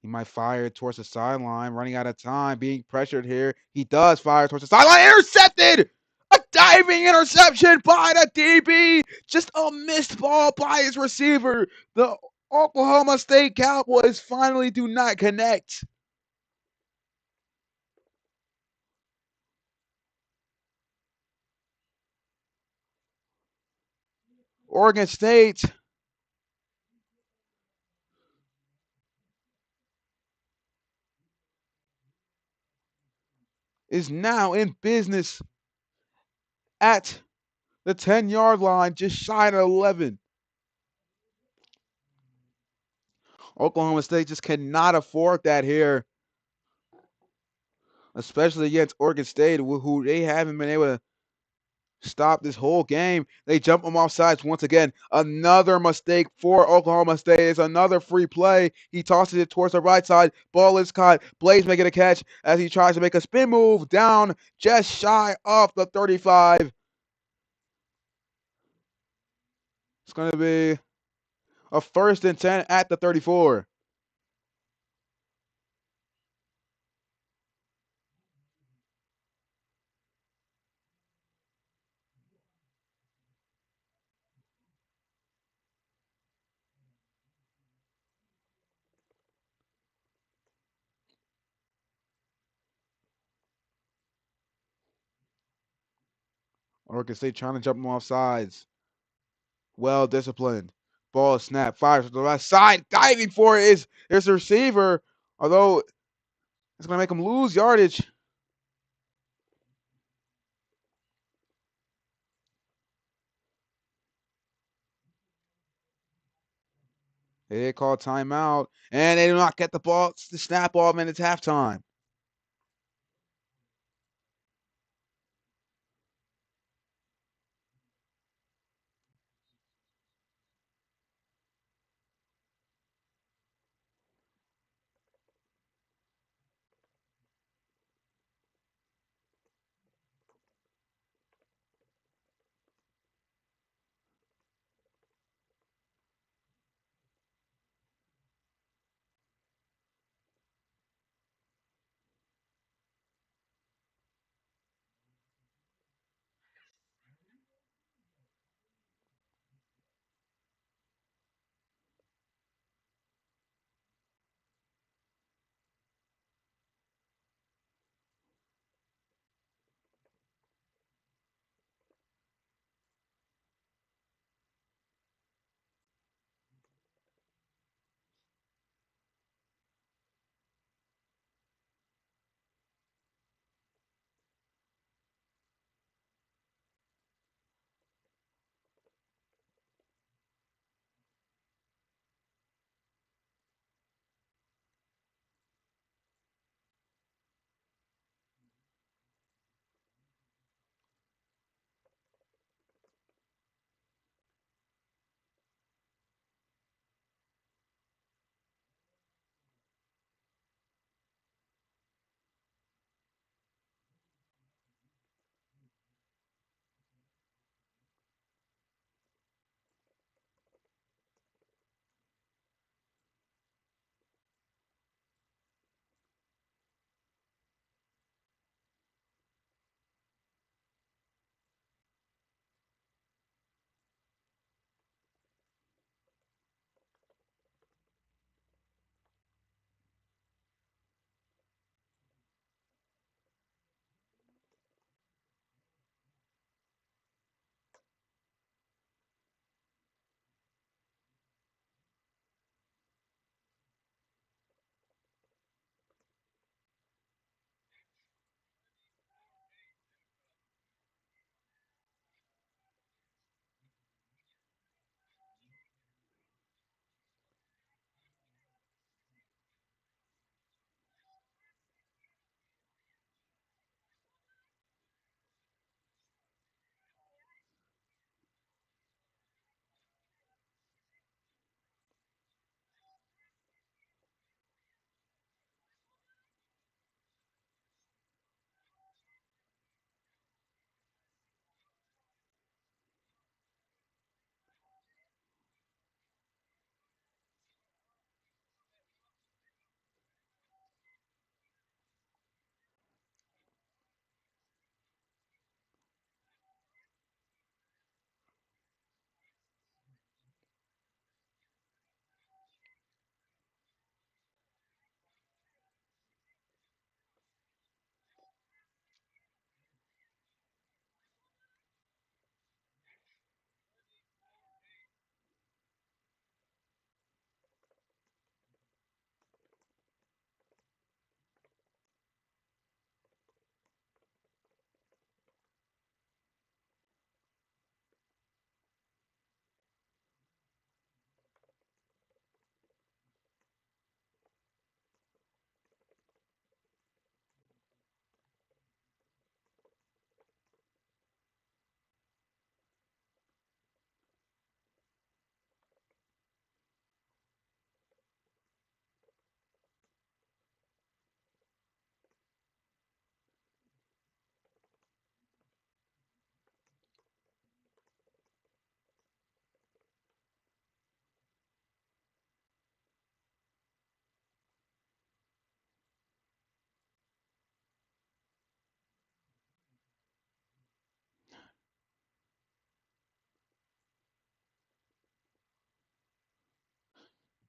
He might fire towards the sideline, running out of time, being pressured here. He does fire towards the sideline. Intercepted! A diving interception by the DB. Just a missed ball by his receiver. The Oklahoma State Cowboys finally do not connect. Oregon State is now in business at the 10-yard line, just shy of 11. Oklahoma State just cannot afford that here, especially against Oregon State, who they haven't been able to stop this whole game. They jump them off sides once again. Another mistake for Oklahoma State. It's another free play. He tosses it towards the right side. Ball is caught. Blaze making a catch as he tries to make a spin move down just shy of the 35. It's going to be a 1st and 10 at the 34. Oregon State trying to jump them off sides. Well disciplined. Ball snap. Fires to the right side. Diving for it is the receiver. Although it's going to make him lose yardage. They call timeout, and they do not get the ball, the snap off, and it's halftime.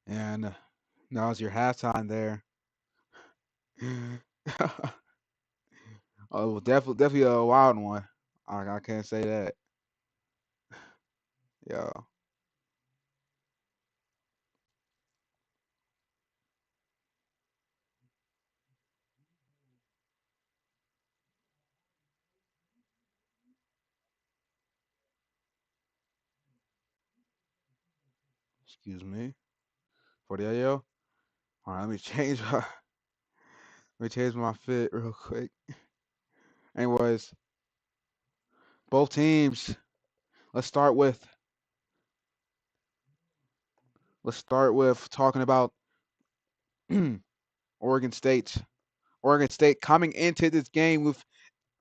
And that was your halftime there. Oh, definitely a wild one. I can't say that. Yeah. Excuse me for the audio. All right, let me change my fit real quick. Anyways, both teams. Let's start with let's start with talking about Oregon State. Oregon State coming into this game with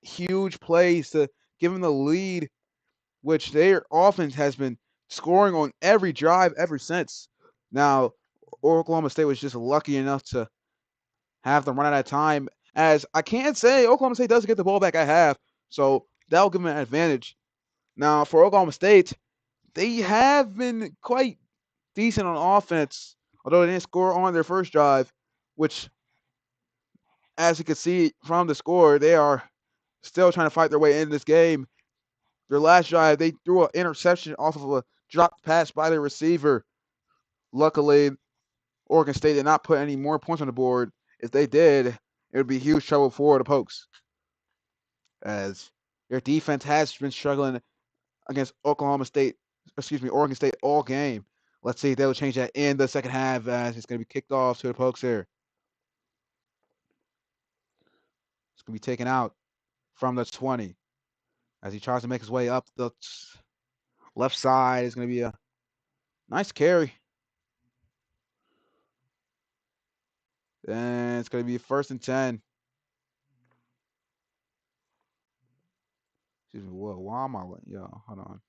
huge plays to give them the lead, which their offense has been scoring on every drive ever since. Now, Oklahoma State was just lucky enough to have them run out of time. As I can't say Oklahoma State doesn't get the ball back at half, so that'll give them an advantage. Now, for Oklahoma State, they have been quite decent on offense, although they didn't score on their first drive, which, as you can see from the score, they are still trying to fight their way into this game. Their last drive, they threw an interception off of a dropped pass by the receiver. Luckily, Oregon State did not put any more points on the board. If they did, it would be huge trouble for the Pokes, as their defense has been struggling against Oregon State all game. Let's see if they'll change that in the second half, as it's going to be kicked off to the Pokes here. It's going to be taken out from the 20 as he tries to make his way up the left side. It's going to be a nice carry. And it's going to be first and 10. Excuse me. Whoa, why am I? Yo, hold on.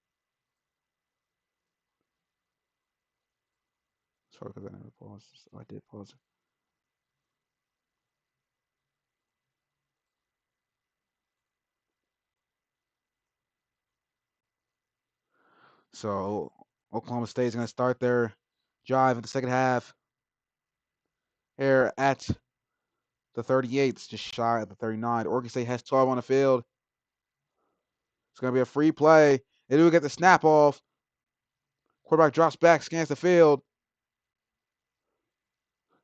Sorry, because I never paused. Oh, I did pause. So Oklahoma State is going to start their drive in the second half here at the 38. It's just shy of the 39. Oregon State has 12 on the field. It's going to be a free play. They do get the snap off. Quarterback drops back, scans the field.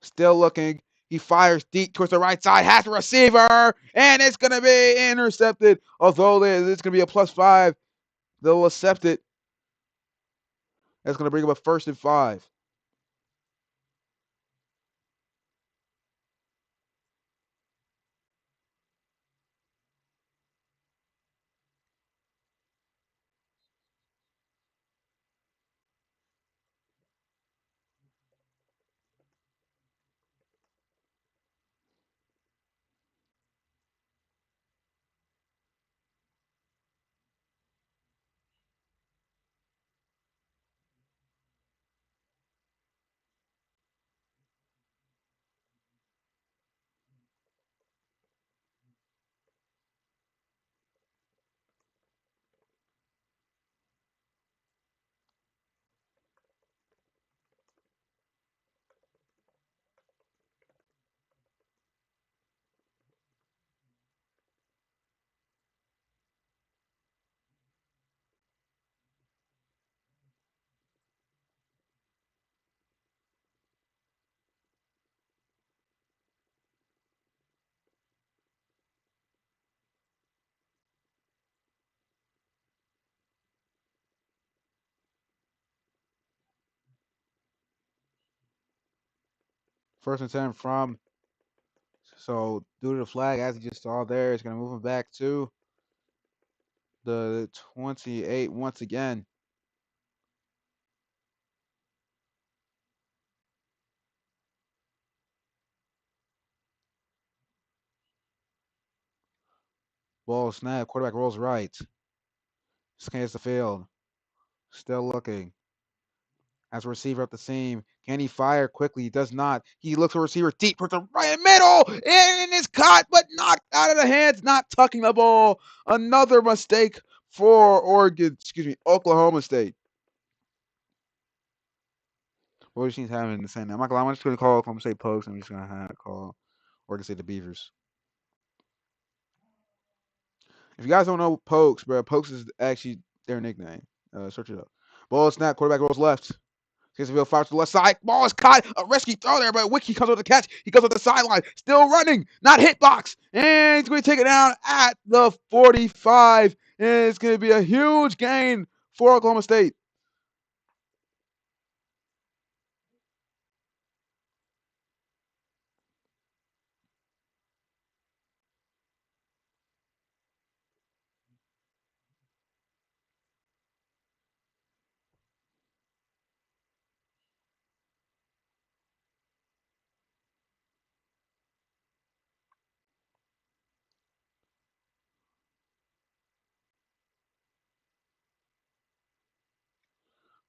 Still looking. He fires deep towards the right side, has a receiver, and it's going to be intercepted. Although it's going to be a +5, they'll accept it. That's going to bring up a first and 5. First and 10 from. So due to the flag, as you just saw there, it's going to move him back to the 28 once again. Ball snap. Quarterback rolls right. Scans the field. Still looking. As a receiver at the seam. Can he fire quickly? He does not. He looks for a receiver deep towards the right middle. And it's caught, but knocked out of the hands, not tucking the ball. Another mistake for Oklahoma State. Both teams having the same name. I'm not gonna lie, I'm just gonna call Oklahoma State Pokes. I'm just gonna call Oregon State the Beavers. If you guys don't know Pokes, bro, Pokes is actually their nickname. Search it up. Ball snap, quarterback rolls left. Field fires to the left side. Ball is caught. A risky throw there, but Wiki comes with the catch. He goes with the sideline. Still running. Not hit box. And he's going to take it down at the 45. And it's going to be a huge gain for Oklahoma State.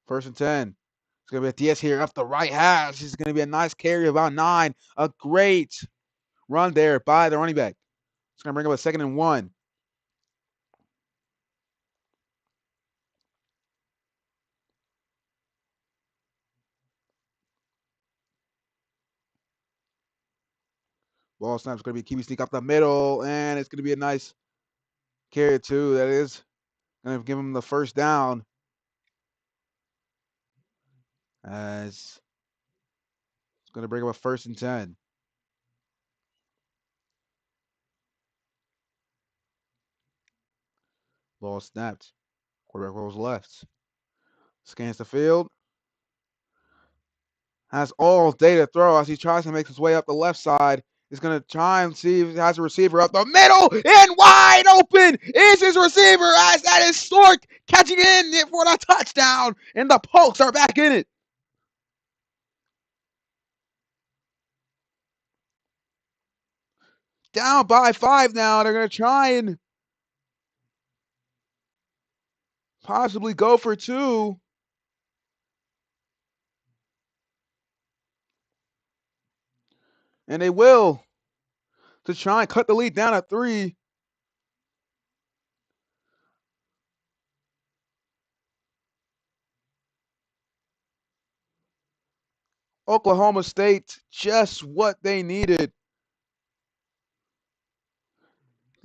First and 10. It's going to be a DS here up the right hash. It's going to be a nice carry of about 9. A great run there by the running back. It's going to bring up a 2nd and 1. Ball snap is going to be a QB sneak up the middle. And it's going to be a nice carry too. That is going to give him the first down. As it's going to bring up a 1st and 10. Ball snapped. Quarterback rolls left. Scans the field. Has all day to throw as he tries to make his way up the left side. He's going to try and see if he has a receiver up the middle. And wide open is his receiver as that is Stork catching in for the touchdown. And the Pokes are back in it. Down by 5 now. They're going to try and possibly go for 2. And they will to try and cut the lead down at 3. Oklahoma State, just what they needed.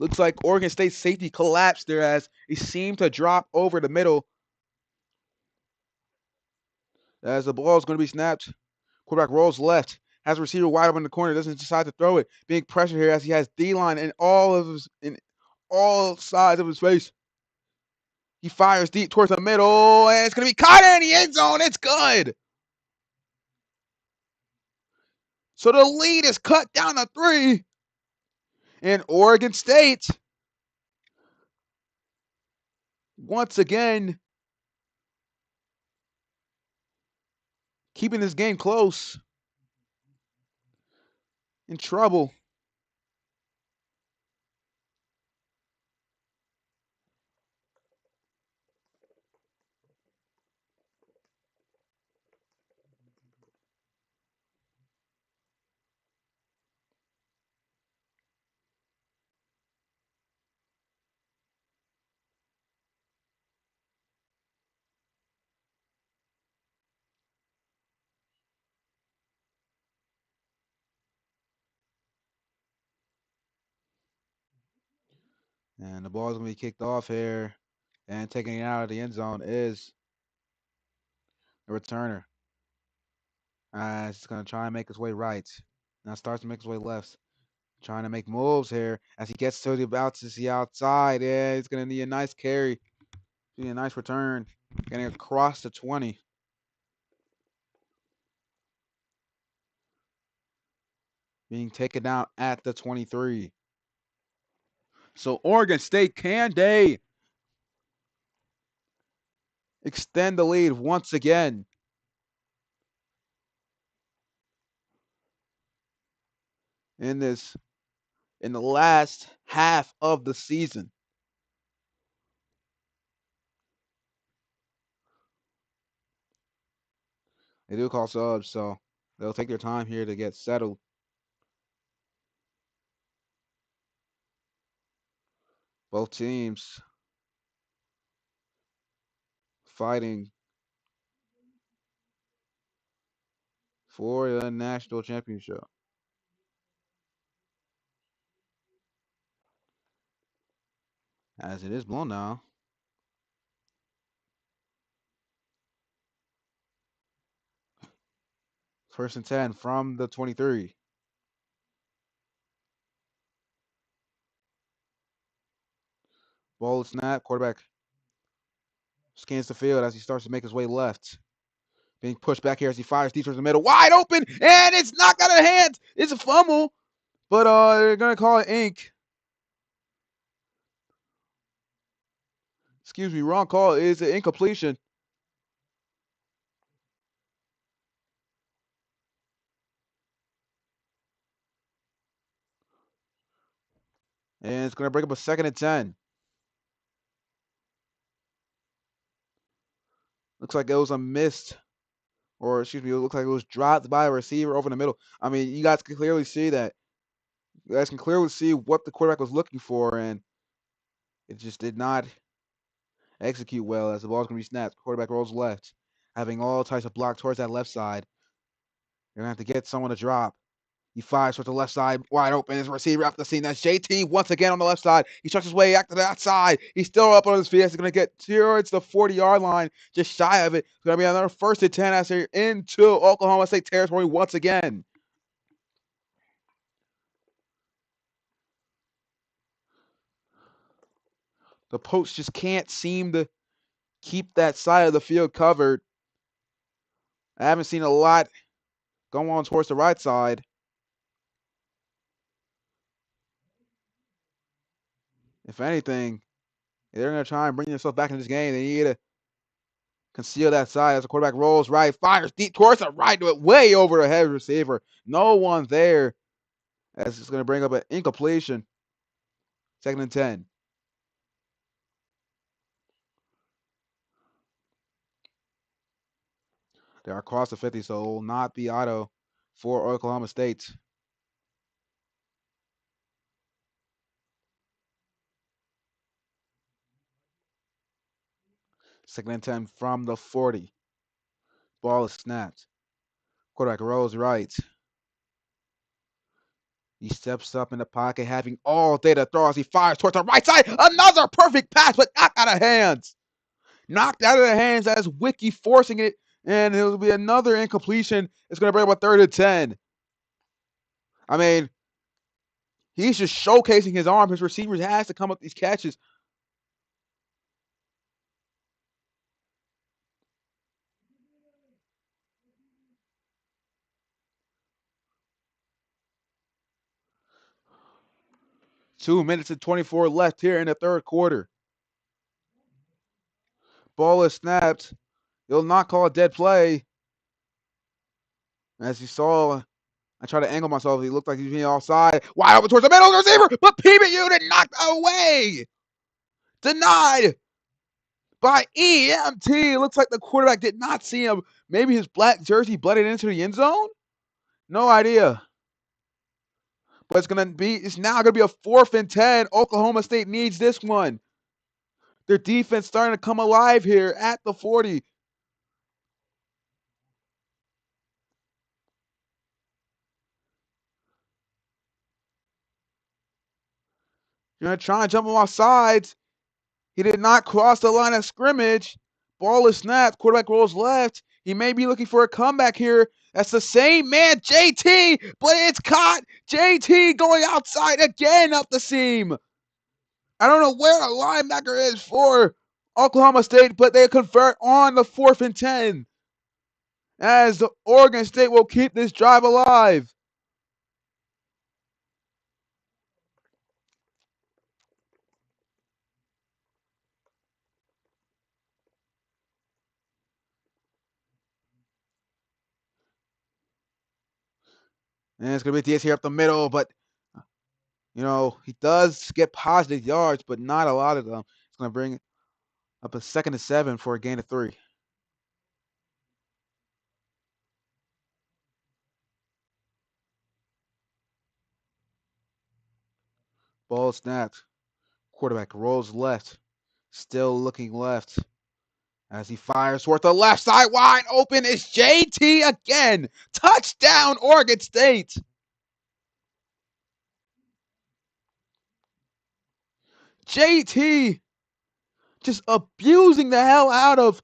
Looks like Oregon State's safety collapsed there as he seemed to drop over the middle. As the ball is going to be snapped, quarterback rolls left, has a receiver wide open in the corner, doesn't decide to throw it. Being pressured here as he has D-line in all sides of his face. He fires deep towards the middle, and it's going to be caught in the end zone. It's good. So the lead is cut down to 3. And Oregon State, once again, keeping this game close. In trouble. And the ball is going to be kicked off here. And taking it out of the end zone is the returner. He's going to try and make his way right. Now starts to make his way left. Trying to make moves here as he gets to the about to the outside. Yeah, he's going to need a nice carry. Need a nice return. Getting across the 20. Being taken down at the 23. So Oregon State, can they extend the lead once again? In the last half of the season. They do call subs, so they'll take their time here to get settled. Both teams fighting for the national championship. As it is blown now. First and 10 from the 23. Ball snap. Quarterback scans the field as he starts to make his way left. Being pushed back here as he fires deep towards the middle. Wide open, and it's knocked out of hands. It's a fumble, but they're going to call it ink. Excuse me, wrong call. It is an incompletion. And it's going to bring up a second and 10. Looks like it was a missed, or excuse me, it looks like it was dropped by a receiver over the middle. I mean, you guys can clearly see that. You guys can clearly see what the quarterback was looking for, and it just did not execute well as the ball's going to be snapped. Quarterback rolls left, having all types of block towards that left side. You're going to have to get someone to drop. He fires towards the left side, wide open. His receiver after the scene. That's JT once again on the left side. He starts his way back to that side. He's still up on his feet. He's going to get towards the 40-yard line, just shy of it. It's going to be another first and 10 as they're into Oklahoma State territory once again. The Pokes just can't seem to keep that side of the field covered. I haven't seen a lot going on towards the right side. If anything, they're going to try and bring themselves back in this game. They need to conceal that side as the quarterback rolls right, fires deep towards the right, way over the head of the receiver. No one there as it's going to bring up an incompletion. Second and 10. They are across the 50, so it will not be auto for Oklahoma State. Second and 10 from the 40. Ball is snapped. Quarterback rolls right. He steps up in the pocket, having all day to throw as he fires towards the right side. Another perfect pass, but knocked out of hands. Knocked out of the hands as Wiki forcing it, and it'll be another incompletion. It's going to bring up a third and 10. I mean, he's just showcasing his arm. His receivers has to come up with these catches. Two minutes and 24 left here in the third quarter. Ball is snapped. They'll not call a dead play. As you saw, I tried to angle myself. He looked like he was being offside. Wide open towards the middle of the receiver, but PBU did knocked away. Denied by EMT. Looks like the quarterback did not see him. Maybe his black jersey blended into the end zone? No idea. But it's now gonna be a 4th and 10. Oklahoma State needs this one. Their defense starting to come alive here at the 40. You're gonna try and jump him off sides. He did not cross the line of scrimmage. Ball is snapped. Quarterback rolls left. He may be looking for a comeback here. That's the same man, JT, but it's caught. JT going outside again up the seam. I don't know where a linebacker is for Oklahoma State, but they convert on the 4th and 10 as the Oregon State will keep this drive alive. And it's going to be Diaz here up the middle, but, he does get positive yards, but not a lot of them. It's going to bring up a 2nd and 7 for a gain of 3. Ball snapped. Quarterback rolls left. Still looking left. As he fires toward the left side, wide open is JT again. Touchdown, Oregon State. JT just abusing the hell out of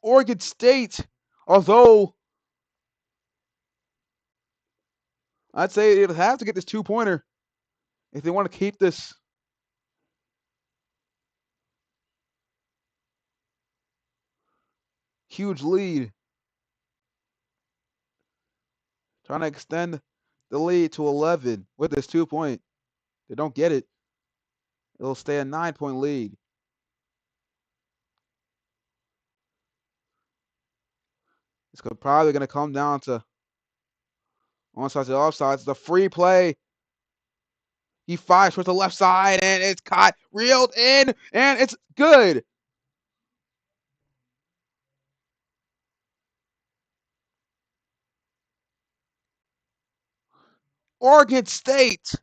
Oregon State. Although, I'd say they'll have to get this two-pointer if they want to keep this huge lead. Trying to extend the lead to 11 with this 2-point. They don't get it. It'll stay a 9-point lead. It's probably going to come down to onsides and offsides. The free play. He fires towards the left side, and it's caught, reeled in, and it's good. Oregon State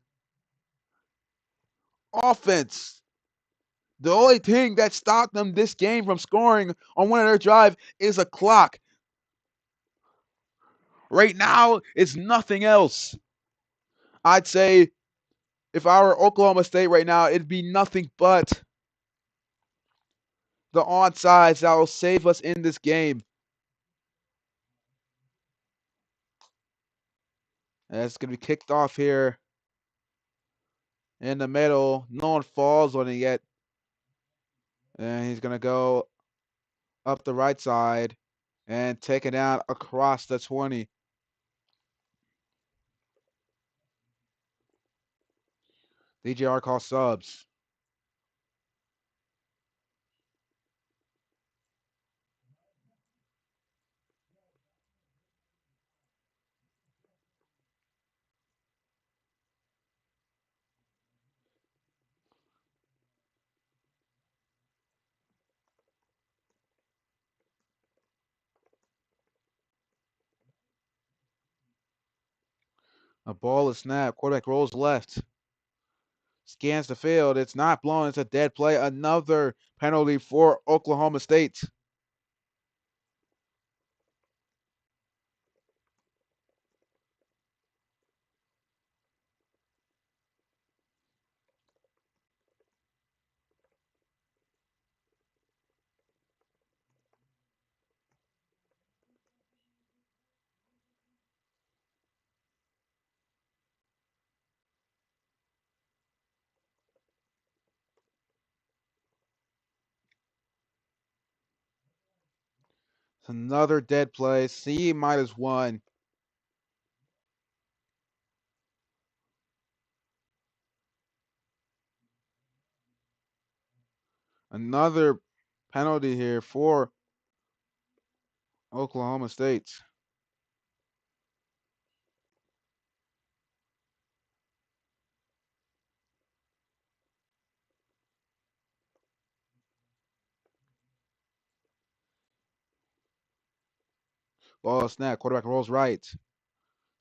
offense. The only thing that stopped them this game from scoring on one of their drive is a clock. Right now, it's nothing else. I'd say if I were Oklahoma State right now, it'd be nothing but the onsides that will save us in this game. And it's going to be kicked off here in the middle. No one falls on it yet. And he's going to go up the right side and take it down across the 20. DJR calls subs. A ball is snapped. Quarterback rolls left. Scans the field. It's not blown. It's a dead play. Another penalty for Oklahoma State. It's another dead play. C -1. Another penalty here for Oklahoma State. Ball snap. Quarterback rolls right.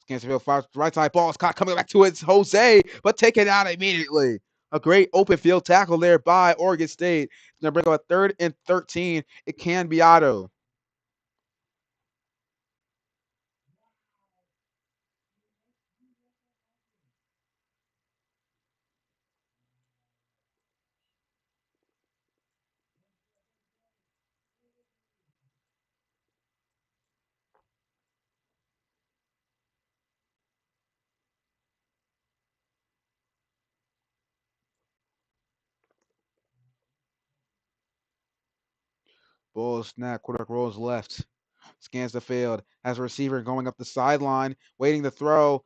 Scans the field. Fires right side. Ball is caught. Coming back to it. Jose, but taken out immediately. A great open field tackle there by Oregon State. It's going to bring up a 3rd and 13. It can be Otto. Ball snap. Quarterback rolls left. Scans the field. Has a receiver going up the sideline. Waiting to throw.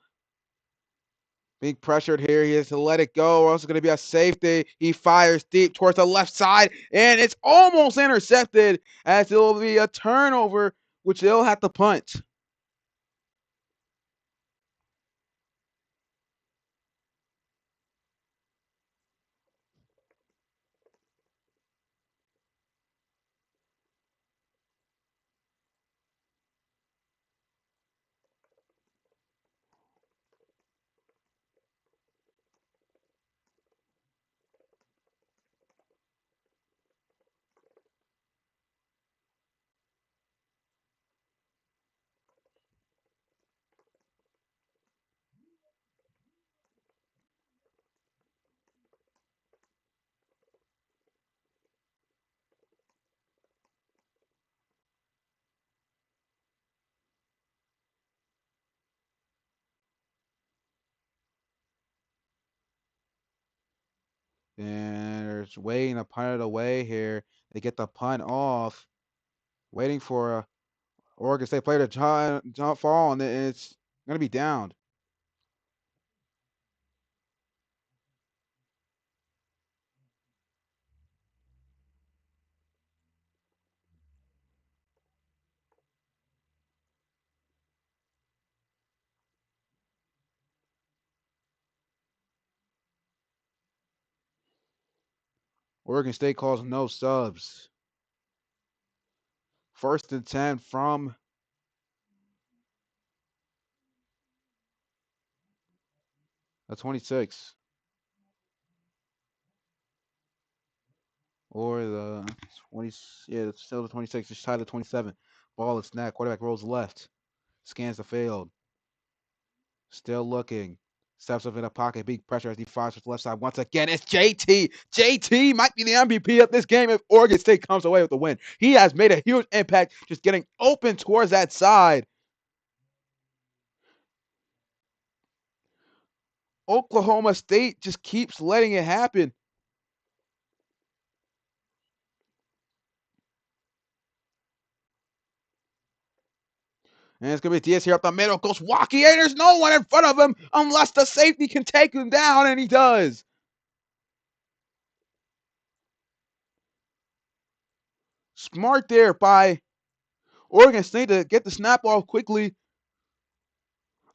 Being pressured here. He has to let it go, or else it's going to be a safety. He fires deep towards the left side, and it's almost intercepted as it will be a turnover, which they'll have to punt. And they're just waiting to punt it away here. They get the punt off, waiting for a Oregon State player to jump fall, and it's going to be downed. Oregon State calls no subs. 1st and 10 from the 26 or the 20. Yeah, it's still the 26. Just shy of the 27. Ball is snapped. Quarterback rolls left. Scans the field. Still looking. Steps up in the pocket. Big pressure as he fires to the left side. Once again, it's JT. JT might be the MVP of this game if Oregon State comes away with the win. He has made a huge impact just getting open towards that side. Oklahoma State just keeps letting it happen. And it's going to be Diaz here up the middle. Goes walking, and there's no one in front of him unless the safety can take him down, and he does. Smart there by Oregon State to get the snap off quickly.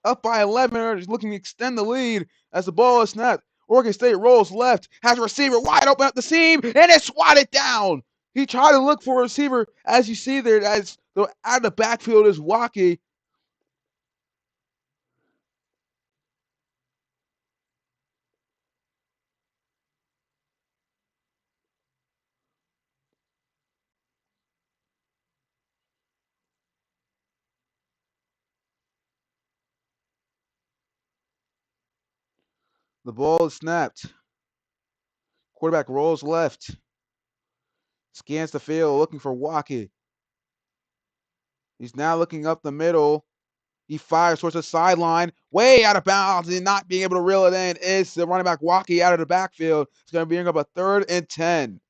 Up by 11, or just looking to extend the lead as the ball is snapped. Oregon State rolls left, has a receiver wide open at the seam, and it's swatted down. He tried to look for a receiver, as you see there, as the out of the backfield is Waukee. The ball is snapped. Quarterback rolls left, scans the field, looking for Waukee. He's now looking up the middle. He fires towards the sideline, way out of bounds, and not being able to reel it in is the running back Waukee out of the backfield. It's going to bring up a 3rd and 10.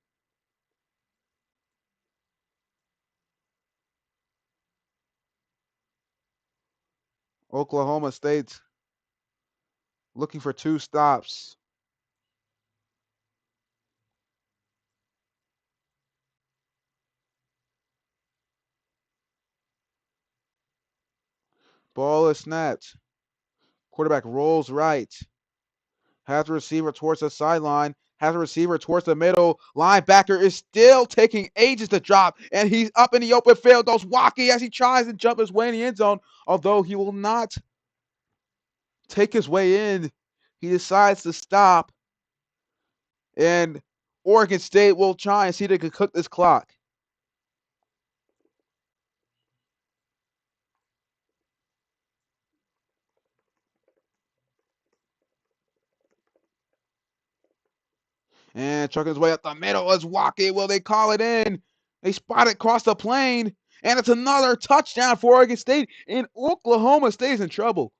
Oklahoma State looking for 2 stops. Ball is snapped. Quarterback rolls right. Has a receiver towards the sideline. Has a receiver towards the middle. Linebacker is still taking ages to drop, and he's up in the open field. Goes Waukee as he tries to jump his way in the end zone, although he will not take his way in. He decides to stop, and Oregon State will try and see if they can cook this clock. And trucking his way up the middle is Waukee. Will they call it in? They spot it across the plane, and it's another touchdown for Oregon State, and Oklahoma State is in trouble.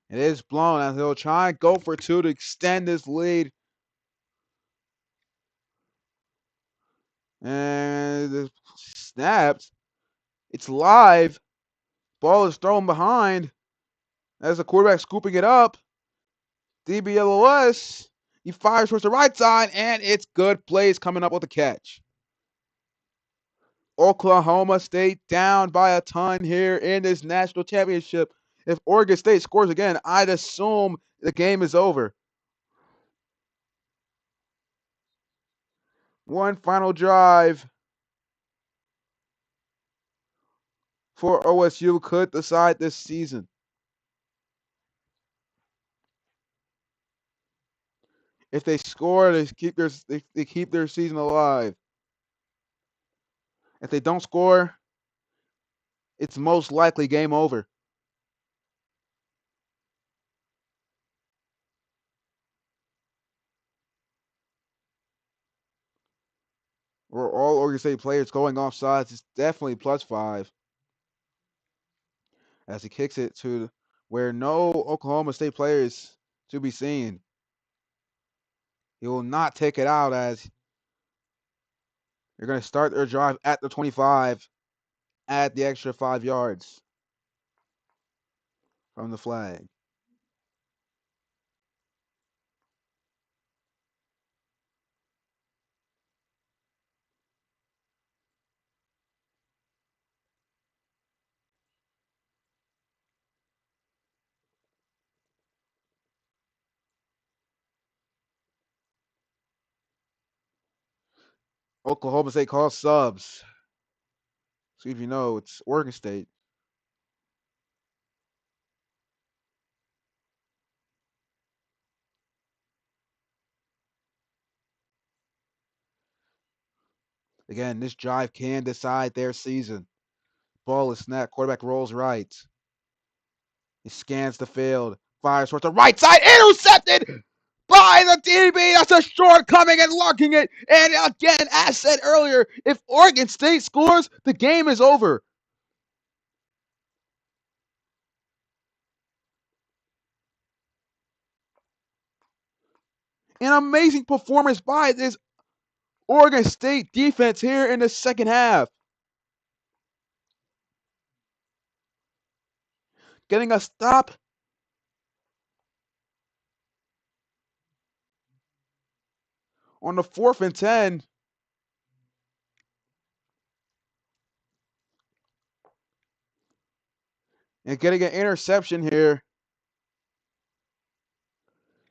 It is blown as they'll try and go for 2 to extend this lead. And it's snapped. It's live. Ball is thrown behind as the quarterback scooping it up. DBLOS. He fires towards the right side, and it's good plays coming up with the catch. Oklahoma State down by a ton here in this national championship. If Oregon State scores again, I'd assume the game is over. One final drive for OSU could decide this season. If they score, they keep their season alive. If they don't score, it's most likely game over. Or all Oregon State players going off sides, it's definitely +5. As he kicks it to where no Oklahoma State players to be seen. He will not take it out as they're going to start their drive at the 25 at the extra 5 yards from the flag. Oklahoma State calls subs. See if you know, it's Oregon State. Again, this drive can decide their season. Ball is snapped. Quarterback rolls right. He scans the field. Fires towards the right side. Intercepted by the DB. That's a shortcoming and locking it. And again, as said earlier, if Oregon State scores, the game is over. An amazing performance by this Oregon State defense here in the second half. Getting a stop on the 4th and 10. And getting an interception here.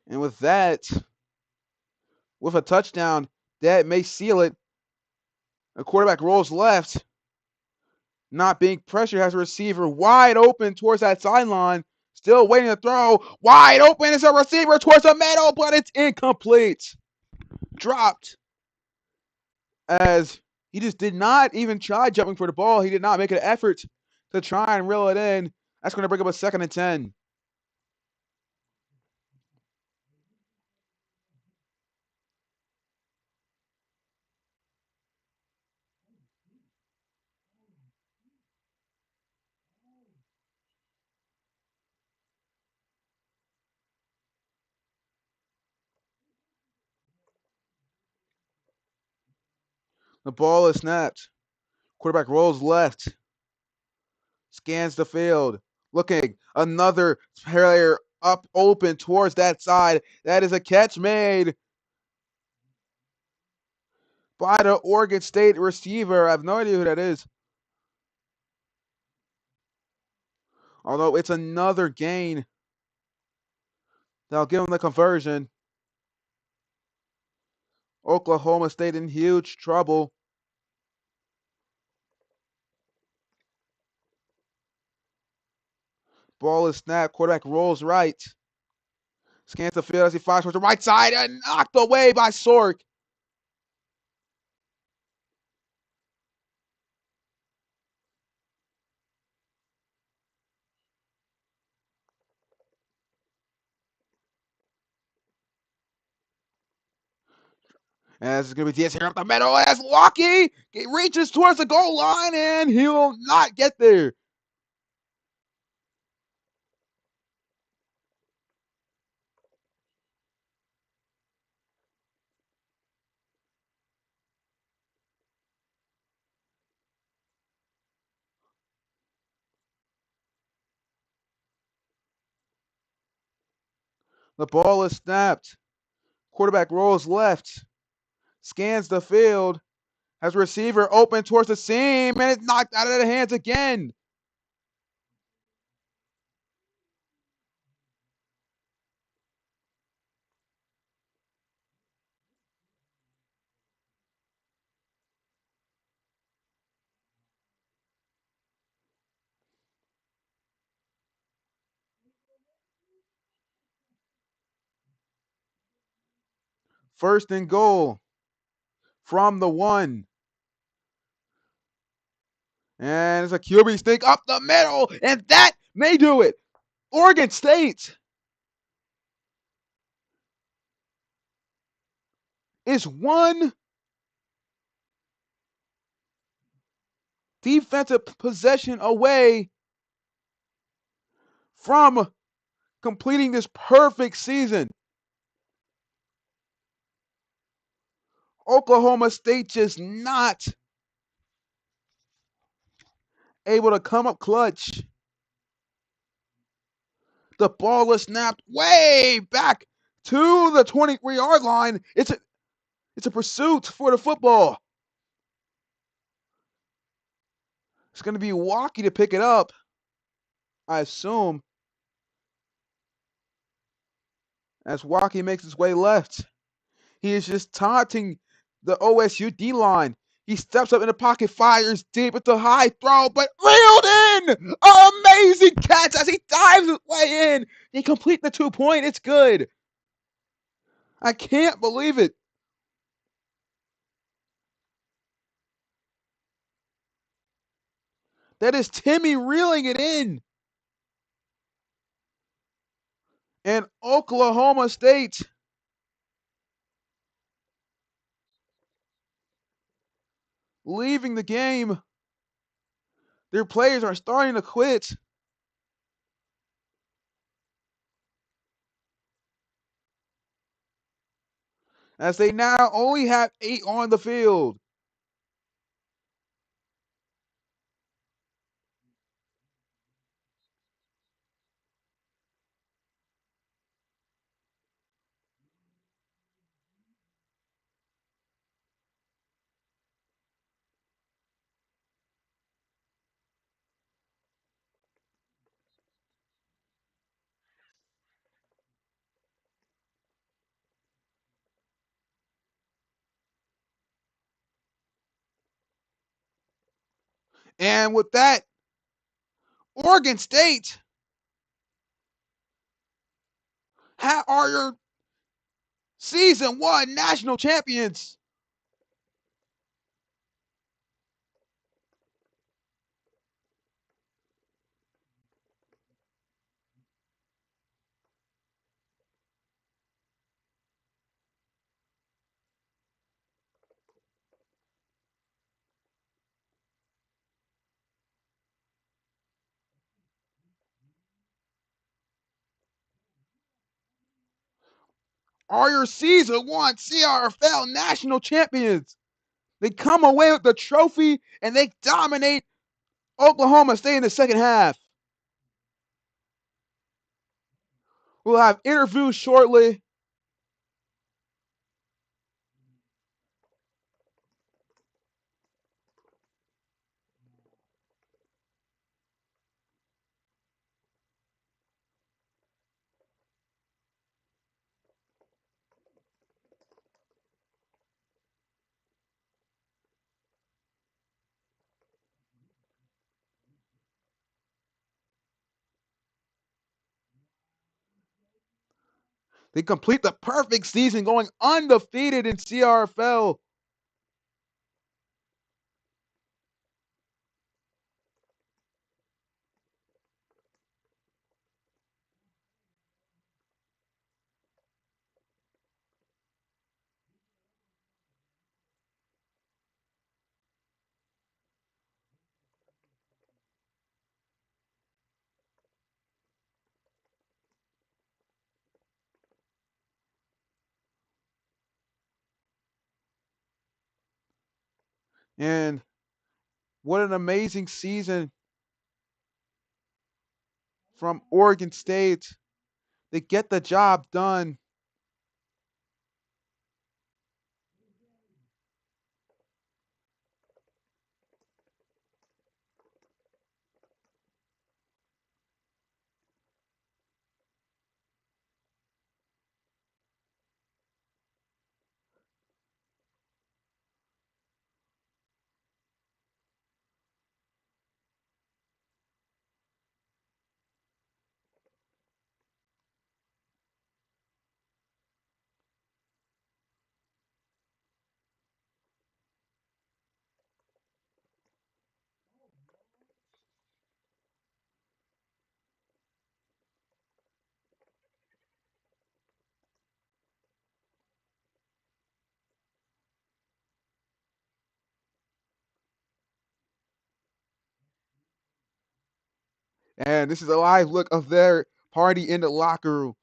And with that, with a touchdown, that may seal it. The quarterback rolls left. Not being pressured, has a receiver wide open towards that sideline. Still waiting to throw. Wide open is a receiver towards the middle, but it's incomplete. Dropped as he just did not even try jumping for the ball. He did not make an effort to try and reel it in. That's going to bring up a 2nd and 10. The ball is snapped. Quarterback rolls left. Scans the field. Looking. Another player up open towards that side. That is a catch made by the Oregon State receiver. I have no idea who that is. Although it's another gain. They'll give him the conversion. Oklahoma State in huge trouble. Ball is snapped. Quarterback rolls right. Scans the field as he fires towards the right side and knocked away by Sork. As it's going to be Diaz here up the middle as Lucky reaches towards the goal line and he will not get there. The ball is snapped. Quarterback rolls left. Scans the field. Has receiver open towards the seam, and it's knocked out of their hands again. First and goal from the 1. And it's a QB stick up the middle, and that may do it. Oregon State is one defensive possession away from completing this perfect season. Oklahoma State just not able to come up clutch. The ball is snapped way back to the 23-yard line. It's a pursuit for the football. It's going to be Walkie to pick it up, I assume, as Walkie makes his way left. He is just taunting the OSU D-line. He steps up in the pocket, fires deep with the high throw, but reeled in! Amazing catch as he dives his way in. He completes the 2-point. It's good. I can't believe it. That is Timmy reeling it in. And Oklahoma State leaving the game. Their players are starting to quit. As they now only have 8 on the field. And with that, Oregon State are your season 1 national champions. Are your season 1 CRFL national champions. They come away with the trophy and they dominate Oklahoma State in the second half. We'll have interviews shortly. They complete the perfect season going undefeated in CRFL. And what an amazing season from Oregon State. They get the job done. And this is a live look of their party in the locker room.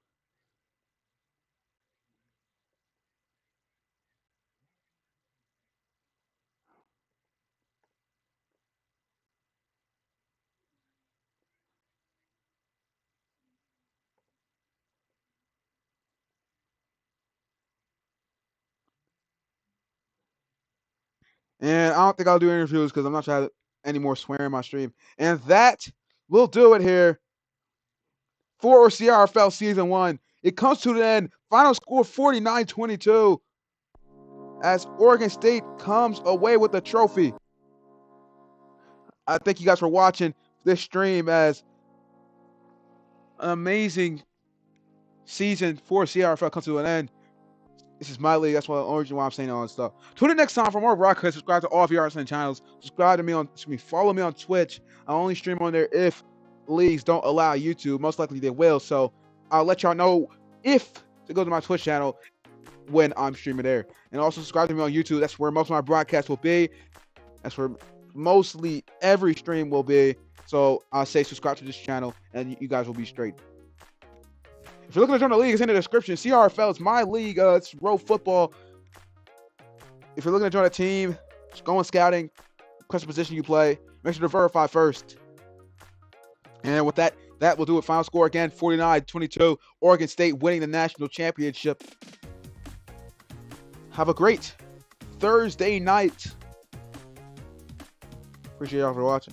And I don't think I'll do interviews because I'm not trying to any more swearing in my stream. And that will do it here for CRFL Season 1. It comes to the end. Final score 49-22 as Oregon State comes away with the trophy. I thank you guys for watching this stream as an amazing season for CRFL comes to an end. This is my league. That's why the only reason why I'm saying all this stuff. Tune in next time for more broadcasts. Subscribe to all VRSN channels. Subscribe to me on, follow me on Twitch. I only stream on there if leagues don't allow YouTube. Most likely they will. So I'll let y'all know if to go to my Twitch channel when I'm streaming there. And also subscribe to me on YouTube. That's where most of my broadcasts will be. That's where mostly every stream will be. So I'll say subscribe to this channel and you guys will be straight. If you're looking to join the league, it's in the description. CRFL is my league. It's road football. If you're looking to join a team, just go on scouting, request the position you play. Make sure to verify first. And with that, that will do it. Final score again, 49-22. Oregon State winning the national championship. Have a great Thursday night. Appreciate y'all for watching.